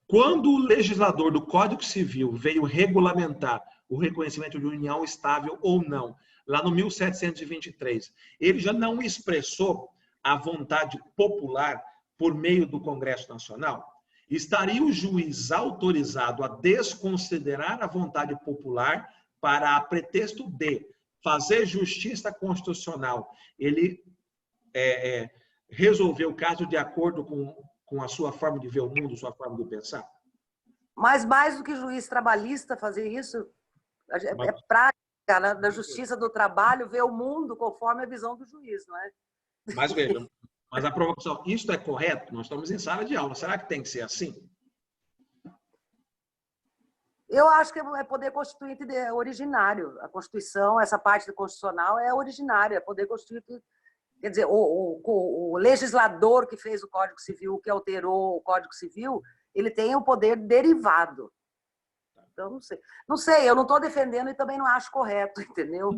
quando o legislador do Código Civil veio regulamentar o reconhecimento de união estável ou não, lá no 1723, ele já não expressou a vontade popular por meio do Congresso Nacional? Estaria o juiz autorizado a desconsiderar a vontade popular para, a pretexto de fazer justiça constitucional, ele resolver o caso de acordo com a sua forma de ver o mundo, sua forma de pensar? Mas mais do que juiz trabalhista fazer isso, é prática da justiça do trabalho ver o mundo conforme a visão do juiz, não é? Mas vejam, mas a provocação, isso é correto? Nós estamos em sala de aula, será que tem que ser assim? Eu acho que é poder constituinte originário. A Constituição, essa parte constitucional é originária, é poder constituinte. Quer dizer, o legislador que fez o Código Civil, que alterou o Código Civil, ele tem um poder derivado. Então, não sei. Não sei, eu não estou defendendo e também não acho correto, entendeu?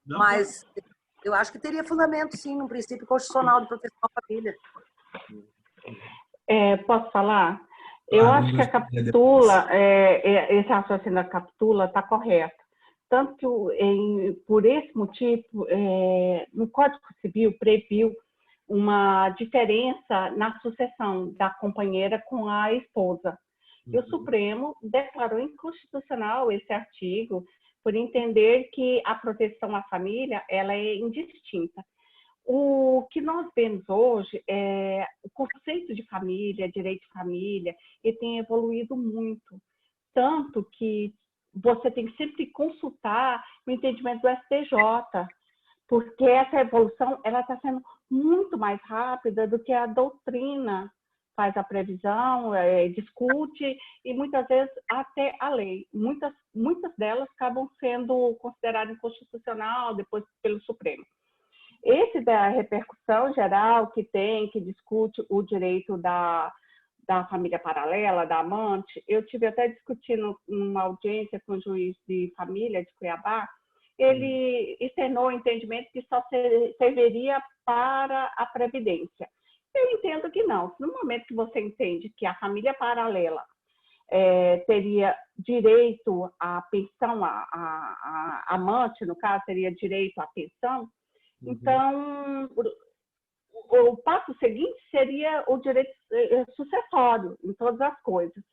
Não, mas eu acho que teria fundamento, sim, no princípio constitucional de proteção à família. Posso falar? Eu acho que a capitula, esse raciocínio da capitula está correto. Tanto que, por esse motivo, no Código Civil previu uma diferença na sucessão da companheira com a esposa. E o Supremo declarou inconstitucional esse artigo por entender que a proteção à família ela é indistinta. O que nós vemos hoje é o conceito de família, direito de família, ele tem evoluído muito. Tanto que você tem que sempre consultar o entendimento do STJ, porque essa evolução ela está sendo muito mais rápida do que a doutrina faz a previsão, discute e muitas vezes até a lei. Muitas delas acabam sendo consideradas inconstitucional depois pelo Supremo. Esse da repercussão geral que discute o direito da família paralela, da amante, eu tive até discutindo numa audiência com o juiz de família de Cuiabá, ele externou o entendimento que só serviria para a previdência. Eu entendo que não. No momento que você entende que a família paralela teria direito à pensão, a amante, no caso, teria direito à pensão, então o passo seguinte seria o direito sucessório em todas as coisas,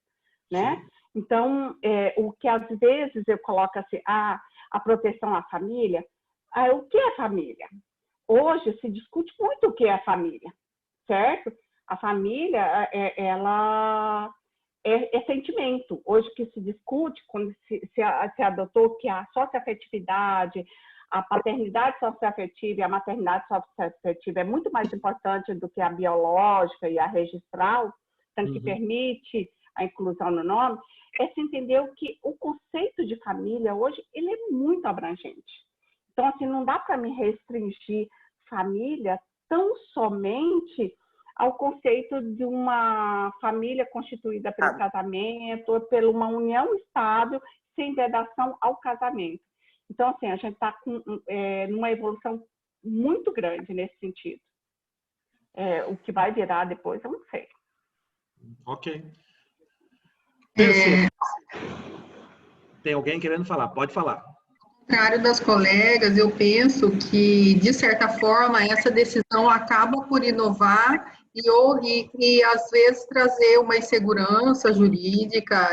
né? Então, o que às vezes eu coloco assim, a proteção à família, o que é família? Hoje se discute muito o que é família, certo? A família, ela é sentimento. Hoje que se discute, quando se adotou que a socioafetividade, a paternidade socioafetiva e a maternidade socioafetiva é muito mais importante do que a biológica e a registral, tanto que permite a inclusão no nome, se entendeu que o conceito de família hoje ele é muito abrangente. Então, assim, não dá para me restringir família tão somente ao conceito de uma família constituída pelo casamento ou por uma união estável sem vedação ao casamento. Então, assim, a gente está numa evolução muito grande nesse sentido. O que vai virar depois, eu não sei. Ok. Terceiro. Tem alguém querendo falar? Pode falar. contrário das colegas, eu penso que, de certa forma, essa decisão acaba por inovar e às vezes, trazer uma insegurança jurídica,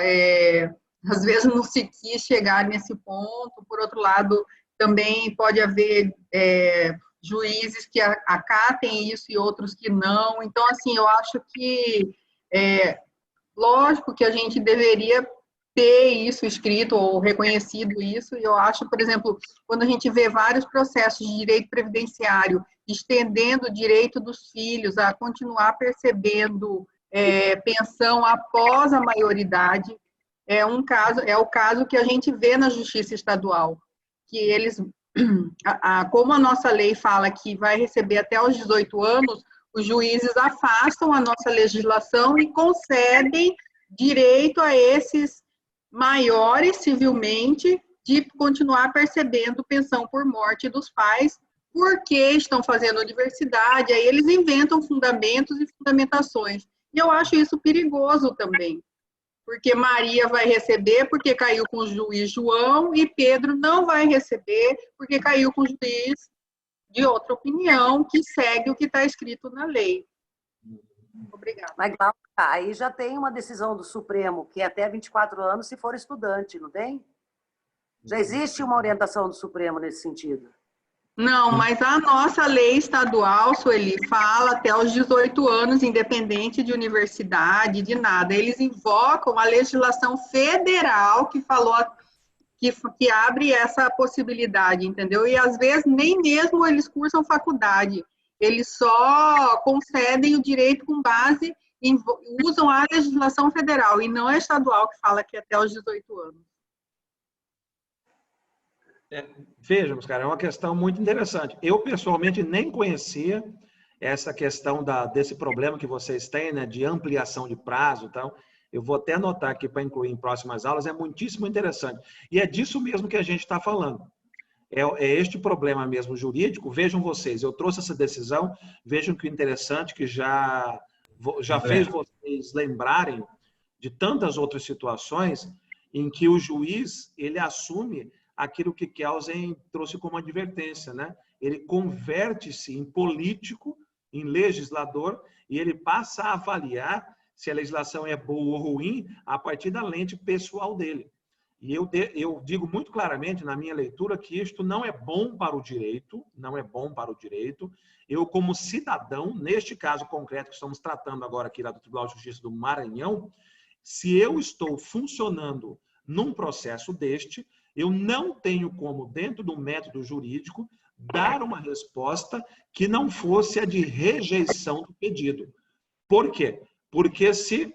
às vezes não se quis chegar nesse ponto. Por outro lado, também pode haver juízes que acatem isso e outros que não. Então, assim, eu acho que, lógico que a gente deveria ter isso escrito ou reconhecido isso, e eu acho, por exemplo, quando a gente vê vários processos de direito previdenciário estendendo o direito dos filhos a continuar percebendo pensão após a maioridade, é o caso que a gente vê na Justiça Estadual, que eles, como a nossa lei fala que vai receber até os 18 anos, os juízes afastam a nossa legislação e concedem direito a esses maiores civilmente de continuar percebendo pensão por morte dos pais, porque estão fazendo universidade, aí eles inventam fundamentos e fundamentações. E eu acho isso perigoso também, porque Maria vai receber porque caiu com o juiz João e Pedro não vai receber porque caiu com o juiz de outra opinião que segue o que está escrito na lei. Obrigada. Mas, aí já tem uma decisão do Supremo, que é até 24 anos se for estudante, não tem? Já existe uma orientação do Supremo nesse sentido. Não, mas a nossa lei estadual, Sueli, fala até os 18 anos, independente de universidade, de nada. Eles invocam a legislação federal que falou que abre essa possibilidade, entendeu? E às vezes nem mesmo eles cursam faculdade. Eles só concedem o direito com base em, usam a legislação federal, e não é estadual que fala que é até os 18 anos. Vejamos, cara, é uma questão muito interessante. Eu, pessoalmente, nem conhecia essa questão desse problema que vocês têm, né, de ampliação de prazo e tal. Eu vou até anotar aqui para incluir em próximas aulas, é muitíssimo interessante. E é disso mesmo que a gente está falando. É este problema mesmo jurídico. Vejam vocês, eu trouxe essa decisão, vejam que interessante que já fez vocês lembrarem de tantas outras situações em que o juiz, ele assume aquilo que Kelsen trouxe como advertência, né? Ele converte-se em político, em legislador, e ele passa a avaliar se a legislação é boa ou ruim a partir da lente pessoal dele. E eu digo muito claramente na minha leitura que isto não é bom para o direito, não é bom para o direito. Eu, como cidadão, neste caso concreto que estamos tratando agora aqui lá do Tribunal de Justiça do Maranhão, se eu estou funcionando num processo deste, eu não tenho como, dentro do método jurídico, dar uma resposta que não fosse a de rejeição do pedido. Por quê? Porque se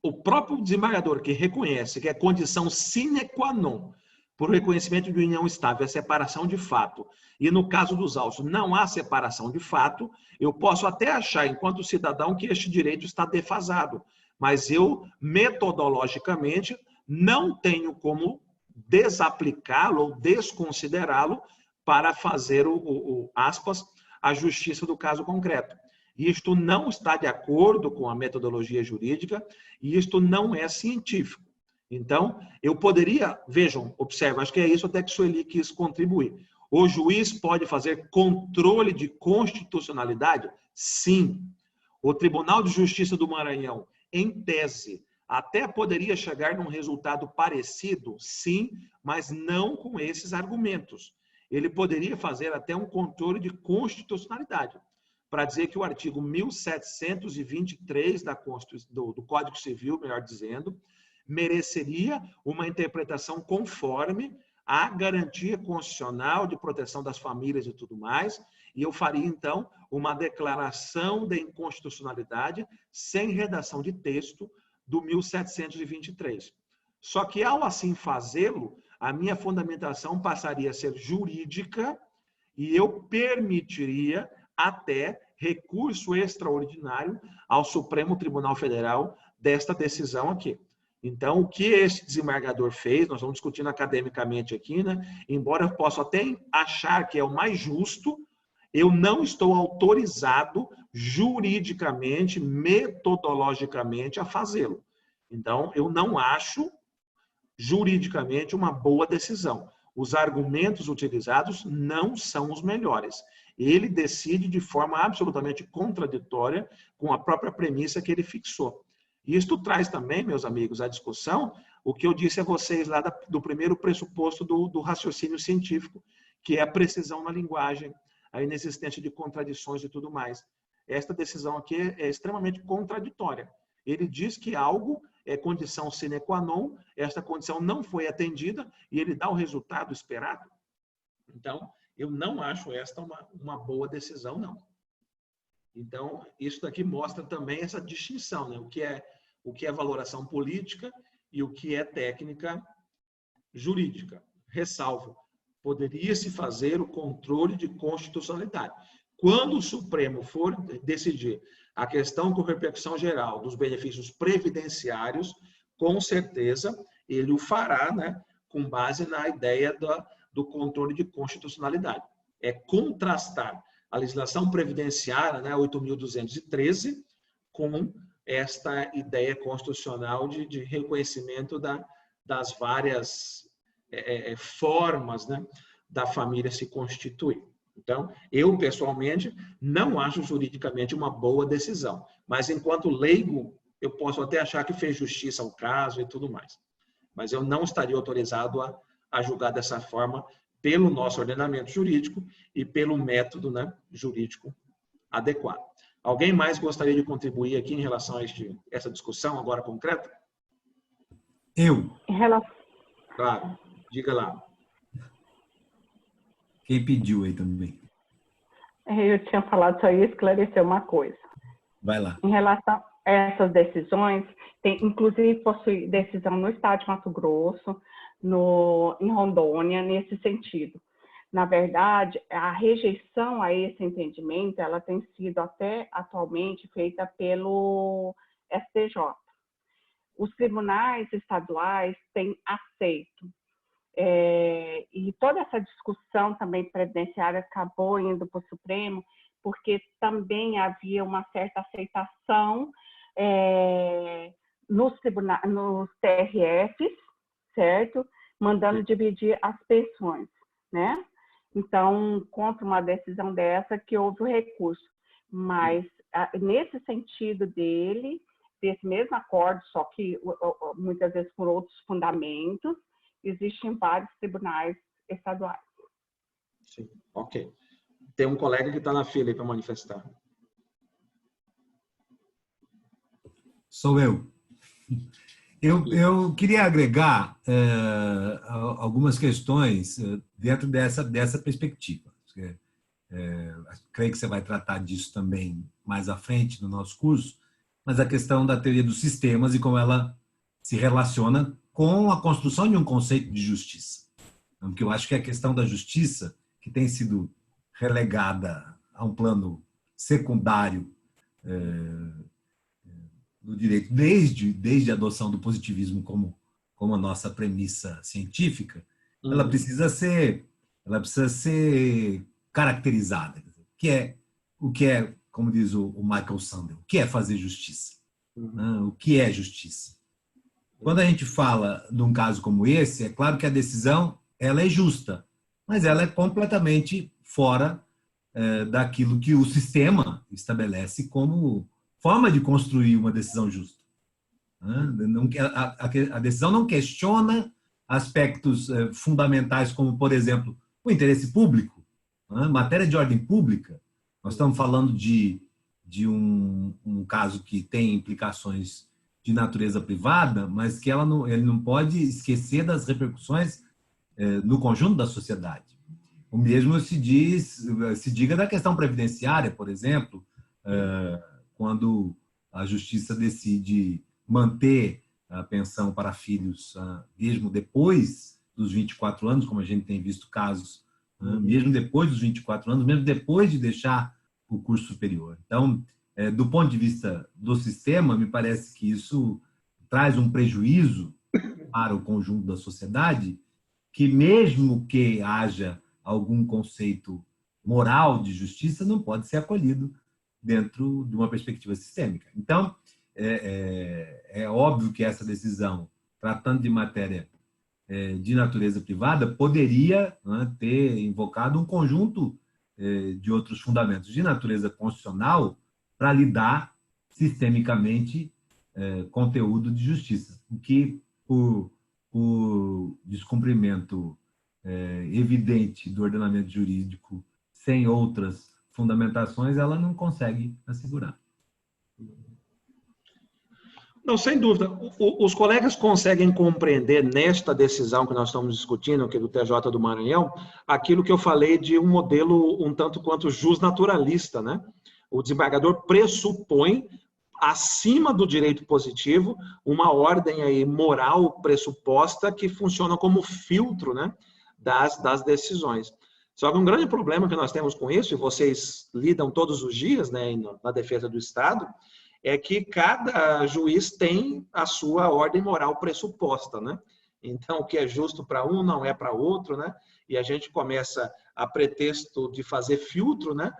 o próprio desembargador que reconhece que é condição sine qua non por reconhecimento de união estável, a separação de fato, e no caso dos autos não há separação de fato, eu posso até achar, enquanto cidadão, que este direito está defasado, mas eu, metodologicamente, não tenho como desaplicá-lo ou desconsiderá-lo para fazer aspas, a justiça do caso concreto. Isto não está de acordo com a metodologia jurídica e isto não é científico. Então, eu poderia, vejam, observam, acho que é isso até que o Sueli quis contribuir. O juiz pode fazer controle de constitucionalidade? Sim. O Tribunal de Justiça do Maranhão, em tese, até poderia chegar num resultado parecido, sim, mas não com esses argumentos. Ele poderia fazer até um controle de constitucionalidade, para dizer que o artigo 1723 do Código Civil, melhor dizendo, mereceria uma interpretação conforme à garantia constitucional de proteção das famílias e tudo mais, e eu faria, então, uma declaração de inconstitucionalidade sem redação de texto do 1723. Só que, ao assim fazê-lo, a minha fundamentação passaria a ser jurídica e eu permitiria até recurso extraordinário ao Supremo Tribunal Federal desta decisão aqui. Então, o que esse desembargador fez, nós vamos discutindo academicamente aqui, né? Embora eu possa até achar que é o mais justo, eu não estou autorizado juridicamente, metodologicamente a fazê-lo. Então, eu não acho juridicamente uma boa decisão. os argumentos utilizados não são os melhores. Ele decide de forma absolutamente contraditória com a própria premissa que ele fixou. E isto traz também, meus amigos, à discussão o que eu disse a vocês lá do primeiro pressuposto do raciocínio científico, que é a precisão na linguagem, a inexistência de contradições e tudo mais. Esta decisão aqui é extremamente contraditória. Ele diz que algo é condição sine qua non, esta condição não foi atendida e ele dá o resultado esperado. Então, eu não acho esta uma boa decisão, não. Então, isso daqui mostra também essa distinção, né? O que é valoração política e o que é técnica jurídica. Ressalvo, poderia-se fazer o controle de constitucionalidade. Quando o Supremo for decidir a questão com repercussão geral dos benefícios previdenciários, com certeza ele o fará, né, com base na ideia do controle de constitucionalidade. É contrastar a legislação previdenciária, né, 8.213, com esta ideia constitucional de reconhecimento das várias formas, né, da família se constituir. Então, eu, pessoalmente, não acho juridicamente uma boa decisão. Mas, enquanto leigo, eu posso até achar que fez justiça ao caso e tudo mais. Mas eu não estaria autorizado a julgar dessa forma pelo nosso ordenamento jurídico e pelo método, né, jurídico adequado. Alguém mais gostaria de contribuir aqui em relação a essa discussão agora concreta? Eu. Claro, diga lá. Quem pediu aí também? Eu tinha falado, só ia esclarecer uma coisa. Vai lá. Em relação a essas decisões, inclusive possui decisão no estado de Mato Grosso, em Rondônia, nesse sentido. Na verdade, a rejeição a esse entendimento, ela tem sido até atualmente feita pelo STJ. Os tribunais estaduais têm aceito. E toda essa discussão também previdenciária acabou indo para o Supremo, porque também havia uma certa aceitação nos TRFs, certo? Mandando dividir as pensões, né? Então, contra uma decisão dessa que houve o recurso. Mas, nesse sentido desse mesmo acordo, só que muitas vezes por outros fundamentos, existem vários tribunais estaduais. Sim, ok. Tem um colega que está na fila aí para manifestar. Sou eu. Eu queria agregar algumas questões dentro dessa perspectiva. Creio que você vai tratar disso também mais à frente no nosso curso, mas a questão da teoria dos sistemas e como ela se relaciona com a construção de um conceito de justiça. Porque eu acho que a questão da justiça, que tem sido relegada a um plano secundário do direito, desde a adoção do positivismo como a nossa premissa científica, ela precisa ser caracterizada. O que é, como diz o Michael Sandel, o que é fazer justiça? O que é justiça? Quando a gente fala de um caso como esse, é claro que a decisão ela é justa, mas ela é completamente fora daquilo que o sistema estabelece como forma de construir uma decisão justa. A decisão não questiona aspectos fundamentais como, por exemplo, o interesse público. Matéria de ordem pública, nós estamos falando de um caso que tem implicações de natureza privada, mas que ele não pode esquecer das repercussões no conjunto da sociedade. O mesmo se diga da questão previdenciária, por exemplo, quando a justiça decide manter a pensão para filhos mesmo depois dos 24 anos, como a gente tem visto casos, mesmo depois dos 24 anos, mesmo depois de deixar o curso superior. Então, do ponto de vista do sistema, me parece que isso traz um prejuízo para o conjunto da sociedade, que mesmo que haja algum conceito moral de justiça, não pode ser acolhido dentro de uma perspectiva sistêmica. Então, é óbvio que essa decisão, tratando de matéria de natureza privada poderia, né, ter invocado um conjunto de outros fundamentos de natureza constitucional para lidar sistemicamente conteúdo de justiça, o que, por descumprimento evidente do ordenamento jurídico, sem outras fundamentações, ela não consegue assegurar. Não, sem dúvida. Os colegas conseguem compreender nesta decisão que nós estamos discutindo, aqui do TJ do Maranhão, aquilo que eu falei de um modelo um tanto quanto justnaturalista, né? O desembargador pressupõe, acima do direito positivo, uma ordem aí moral pressuposta que funciona como filtro, né, das decisões. Só que um grande problema que nós temos com isso, e vocês lidam todos os dias, né, na defesa do Estado, é que cada juiz tem a sua ordem moral pressuposta, né? Então, o que é justo para um não é para outro, né? E a gente começa, a pretexto de fazer filtro, né,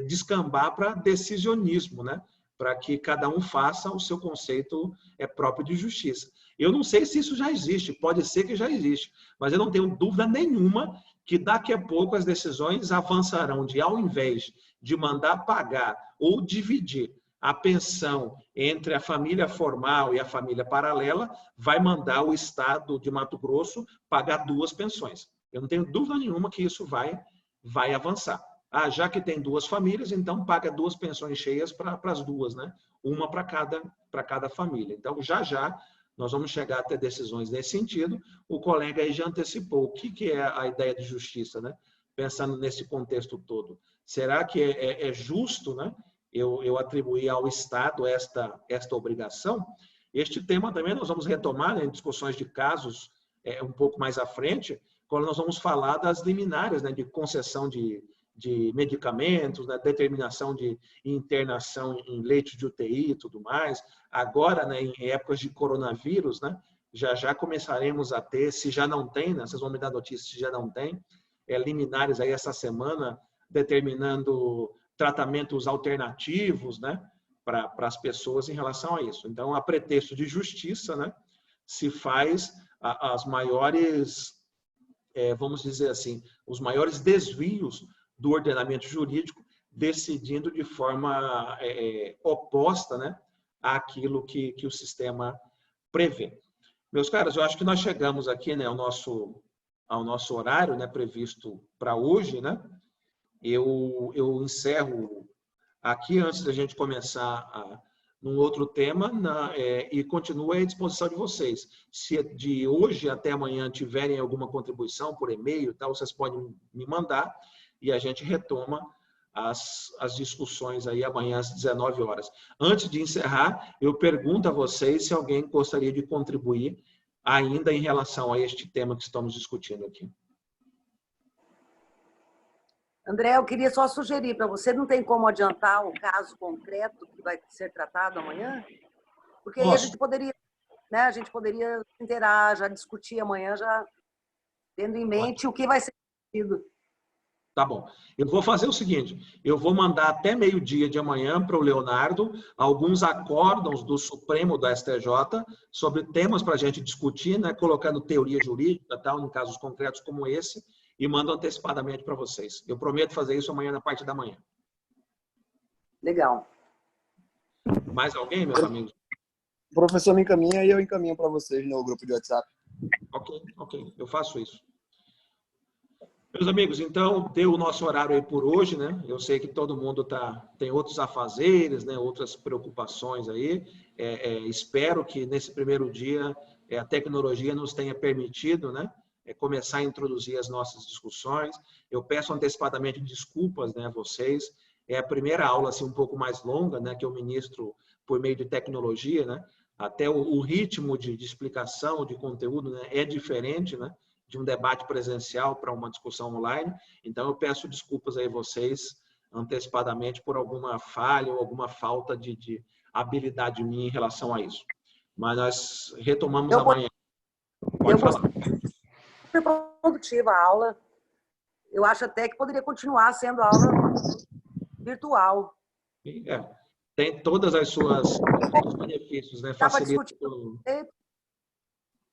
descambar para decisionismo, né? Para que cada um faça o seu conceito próprio de justiça. Eu não sei se isso já existe, pode ser que já existe, mas eu não tenho dúvida nenhuma que daqui a pouco as decisões avançarão de, ao invés de mandar pagar ou dividir a pensão entre a família formal e a família paralela, vai mandar o Estado de Mato Grosso pagar 2 pensões. Eu não tenho dúvida nenhuma que isso vai avançar. Ah, já que tem 2 famílias, então paga 2 pensões cheias para as 2, né? Uma para cada família. Então, já nós vamos chegar a ter decisões nesse sentido. O colega aí já antecipou. O que é a ideia de justiça, né? Pensando nesse contexto todo. Será que é justo, né, eu atribuir ao Estado esta obrigação? Este tema também nós vamos retomar, né, em discussões de casos um pouco mais à frente, quando nós vamos falar das liminares, né, de concessão de medicamentos, né, determinação de internação em leitos de UTI e tudo mais. Agora, né, em épocas de coronavírus, né, já começaremos a ter, se já não tem, né, vocês vão me dar notícias se já não tem, liminares aí essa semana determinando tratamentos alternativos, né, para as pessoas em relação a isso. Então, a pretexto de justiça, né, se faz as maiores, vamos dizer assim, os maiores desvios do ordenamento jurídico, decidindo de forma oposta, né, àquilo que o sistema prevê. Meus caros, eu acho que nós chegamos aqui, né, ao nosso horário, né, previsto para hoje, né? Eu encerro aqui antes da gente começar num outro tema e continuo à disposição de vocês. Se de hoje até amanhã tiverem alguma contribuição por e-mail, tal, vocês podem me mandar e a gente retoma as discussões aí amanhã às 19 horas. Antes de encerrar, eu pergunto a vocês se alguém gostaria de contribuir ainda em relação a este tema que estamos discutindo aqui. André, eu queria só sugerir para você, não tem como adiantar o caso concreto que vai ser tratado amanhã? Porque aí a gente poderia, né, se inteirar, já discutir amanhã, já tendo em mente o que vai ser discutido. Tá bom. Eu vou fazer o seguinte, eu vou mandar até meio-dia de amanhã para o Leonardo alguns acórdãos do Supremo do STJ sobre temas para a gente discutir, né, colocando teoria jurídica, tal, em casos concretos como esse, e mando antecipadamente para vocês. Eu prometo fazer isso amanhã na parte da manhã. Legal. Mais alguém, meus amigos? O professor me encaminha e eu encaminho para vocês no grupo de WhatsApp. Ok. Eu faço isso. Meus amigos, então, deu o nosso horário aí por hoje, né? Eu sei que todo mundo tem outros afazeres, né? Outras preocupações aí. Espero que nesse primeiro dia a tecnologia nos tenha permitido, né, começar a introduzir as nossas discussões. Eu peço antecipadamente desculpas, né, a vocês. É a primeira aula assim, um pouco mais longa, né, que eu ministro por meio de tecnologia, né? Até o ritmo de explicação, de conteúdo, né, é diferente, né, de um debate presencial para uma discussão online. Então, eu peço desculpas aí a vocês antecipadamente por alguma falha ou alguma falta de habilidade minha em relação a isso. Mas nós retomamos amanhã. Pode falar. Foi produtiva a aula. Eu acho até que poderia continuar sendo aula virtual. Tem todos os benefícios, né? Facilita.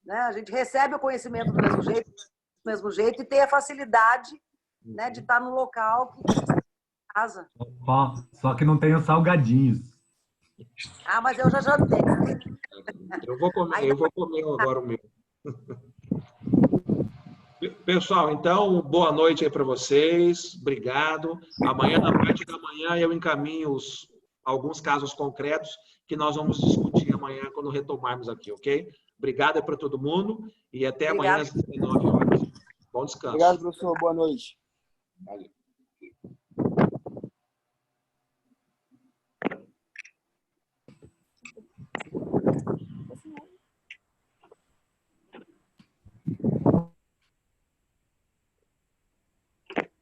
né? A gente recebe o conhecimento do mesmo jeito e tem a facilidade, né, de estar no local que casa. Só que não tem os salgadinhos. Ah, mas eu já jantei. Eu vou comer agora o meu. Pessoal, então, boa noite aí para vocês. Obrigado. Amanhã, na parte da manhã, eu encaminho alguns casos concretos que nós vamos discutir amanhã quando retomarmos aqui, ok? Obrigado para todo mundo e até amanhã às 19 horas. Bom descanso. Obrigado, professor. Boa noite. Valeu.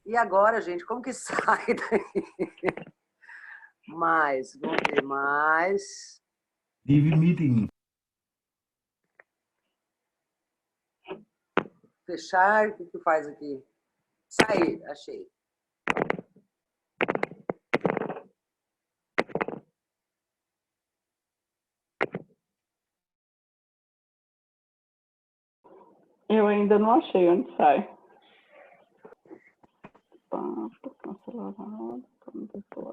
E agora, gente, como que sai daí? Mais, vamos ver mais. Leave meeting. Fechar, o que faz aqui? Sair, achei. Eu ainda não achei onde sai. Cancelar a roda, como depois.